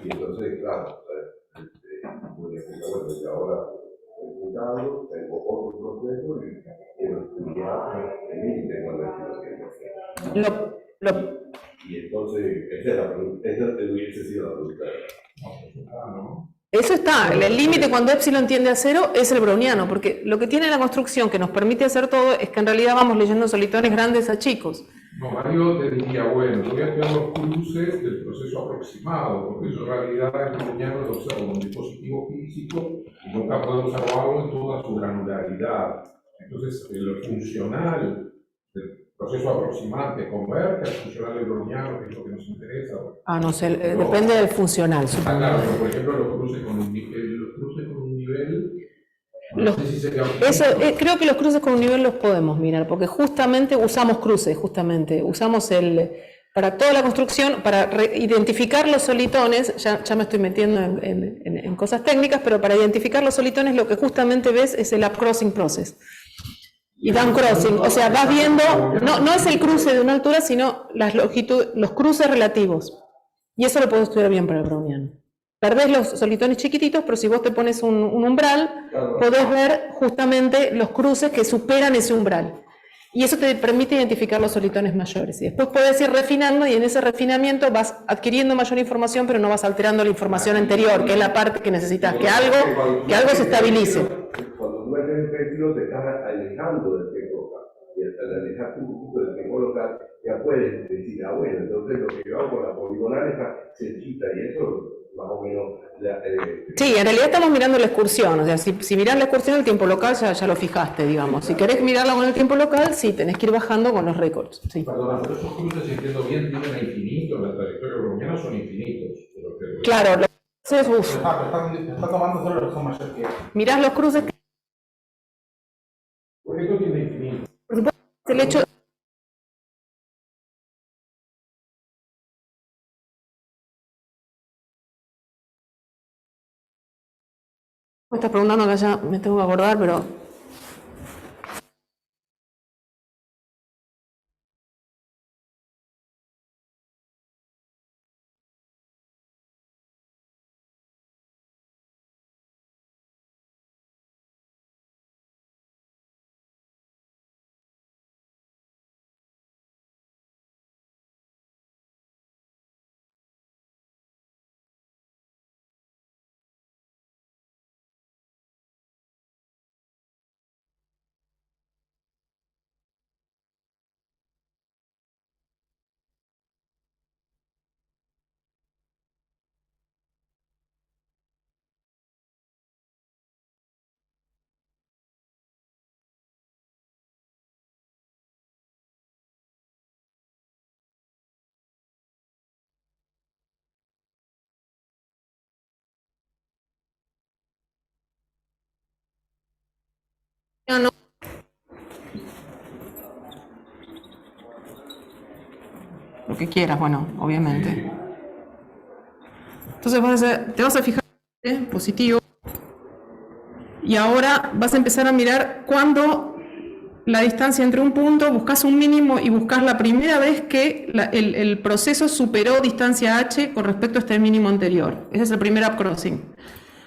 Y entonces, claro, puede decir, bueno, y ahora he jugado, tengo otro proceso y lo estudiar el límite con la estimación. Y entonces, esa es la pregunta, esa hubiese sido la pregunta. Eso está, el límite cuando epsilon tiende a 0 es el browniano, porque lo que tiene la construcción que nos permite hacer todo es que en realidad vamos leyendo solitones grandes a chicos. No, Mario te diría, bueno, voy a estudiar los cruces del proceso aproximado, porque yo en realidad el browniano lo observo como un dispositivo físico y nunca puedo observarlo en toda su granularidad. Entonces, lo funcional del proceso aproximante converge al funcional del browniano, que es lo que nos interesa. Ah, no sé, depende del funcional. Claro, pero por ejemplo, los cruces con un nivel, no sé si sería creo que los cruces con un nivel los podemos mirar, porque justamente usamos cruces, usamos para toda la construcción, para identificar los solitones, ya me estoy metiendo en cosas técnicas, pero para identificar los solitones lo que justamente ves es el upcrossing process. Y downcrossing, o sea, vas viendo, no es el cruce de una altura, sino los cruces relativos. Y eso lo puedo estudiar bien para el browniano. Perdés los solitones chiquititos, pero si vos te pones un umbral, podés ver justamente los cruces que superan ese umbral. Y eso te permite identificar los solitones mayores. Y después podés ir refinando y en ese refinamiento vas adquiriendo mayor información, pero no vas alterando la información anterior, que es la parte que necesitas, que algo se estabilice. Cuando tú metes el péndulo te estás alejando del tiempo local. Y al alejarte un poquito del tiempo local, ya puedes decir, bueno, entonces lo que yo hago con la poligonal está sencilla y eso más o menos. Sí, en realidad estamos mirando la excursión, o sea, si mirás la excursión del tiempo local ya lo fijaste, digamos. Si querés mirarla con el tiempo local, sí, tenés que ir bajando con los récords. Sí. Perdona, pero esos cruces, si entiendo bien, tienen a infinito, la trayectoria browniana son infinitos. Claro, los cruces, está tomando solo los que son mayores que... Mirás los cruces. Porque esto tiene infinito. Por supuesto, el hecho... Me estás preguntando que ya me tengo que acordar, pero No, no. Lo que quieras, bueno, obviamente. Entonces te vas a fijar en positivo. Y ahora vas a empezar a mirar cuándo la distancia entre un punto, buscas un mínimo y buscas la primera vez que el proceso superó distancia h con respecto a este mínimo anterior. Ese es el primer upcrossing.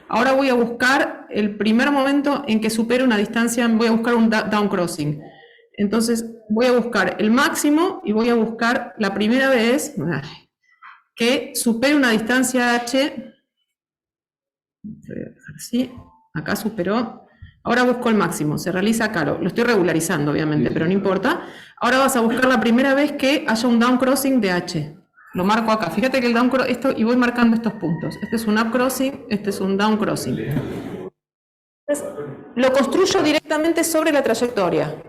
Ahora voy a buscar el primer momento en que supere una distancia, voy a buscar un downcrossing. Entonces voy a buscar el máximo y voy a buscar la primera vez que supere una distancia h. Así, acá superó. Ahora busco el máximo, se realiza acá, lo estoy regularizando obviamente, pero no importa. Ahora vas a buscar la primera vez que haya un downcrossing de h. Lo marco acá, fíjate que el downcrossing, esto, y voy marcando estos puntos. Este es un upcrossing, este es un downcrossing. Entonces, lo construyo directamente sobre la trayectoria.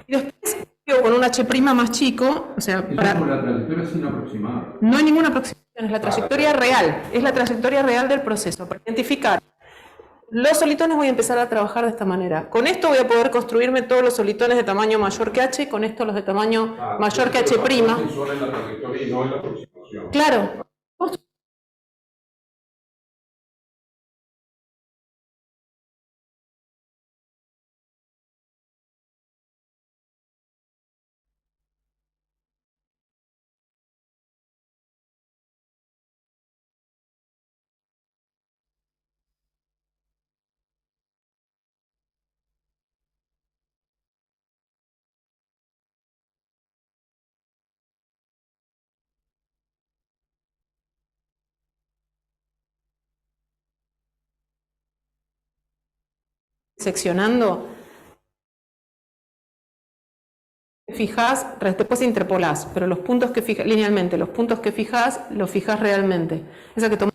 Y después con un h' más chico, o sea, para... la trayectoria sin aproximar. No hay ninguna aproximación, es la trayectoria real, es la trayectoria real del proceso. Para identificar los solitones voy a empezar a trabajar de esta manera. Con esto voy a poder construirme todos los solitones de tamaño mayor que h, con esto los de tamaño mayor que h'. Son en la trayectoria y no en la aproximación. Claro. Seccionando, fijas, después interpolás, pero los puntos que fijas linealmente, los puntos que fijas, los fijas realmente. Esa que tomás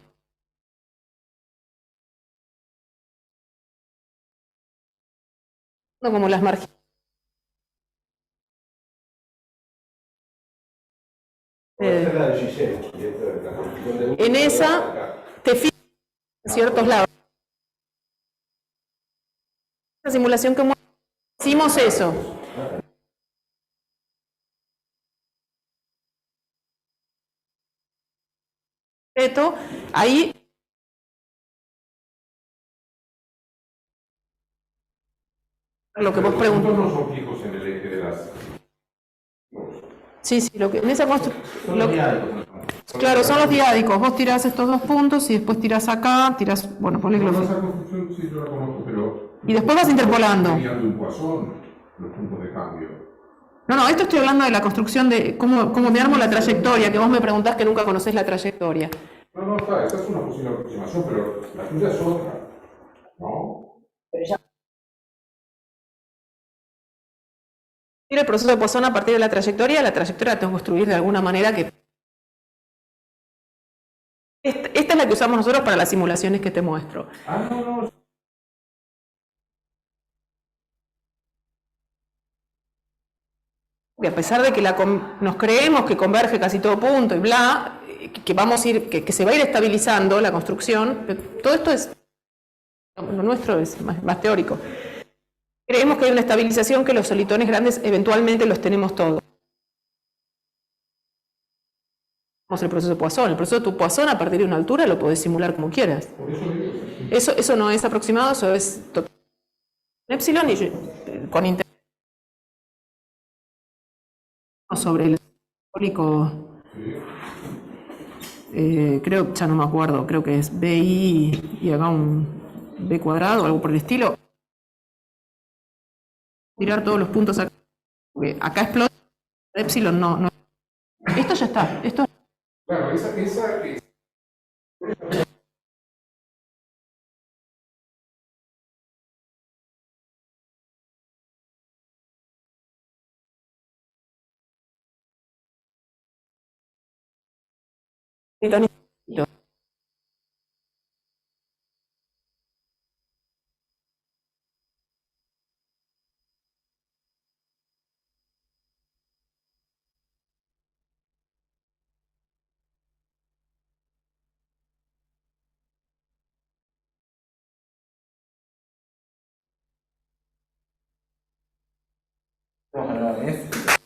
como las marginales. En esa te fijas en ciertos lados. La simulación que hicimos eso. Ahí lo que vos preguntás. No son fijos en el eje de las... Sí, lo que en esa claro, son los diádicos. Vos tirás estos dos puntos y después tirás acá, tirás, bueno, ponle esa construcción sí yo la conozco, pero... Y después vas interpolando. Un Poisson, los puntos de cambio. No, esto estoy hablando de la construcción de cómo me armo la trayectoria, que vos me preguntás que nunca conocés la trayectoria. No, esa es una posible aproximación, pero la tuya es otra, ¿no? Pero ya. El proceso de Poisson a partir de la trayectoria la tengo que construir de alguna manera que... Esta es la que usamos nosotros para las simulaciones que te muestro. No. Que a pesar de que nos creemos que converge casi todo punto y bla, que vamos a ir, que se va a ir estabilizando la construcción, todo esto es, lo nuestro es más teórico. Creemos que hay una estabilización, que los solitones grandes eventualmente los tenemos todos. El proceso de Poisson. El proceso de Poisson a partir de una altura lo podés simular como quieras. Eso no es aproximado, eso es total. Epsilon y con interés sobre el simbólico, creo, ya no me acuerdo, creo que es BI y acá un B cuadrado, algo por el estilo. Tirar todos los puntos acá, porque acá explota, Epsilon no. Esto ya está, esto. Claro, esa Vamos a ver,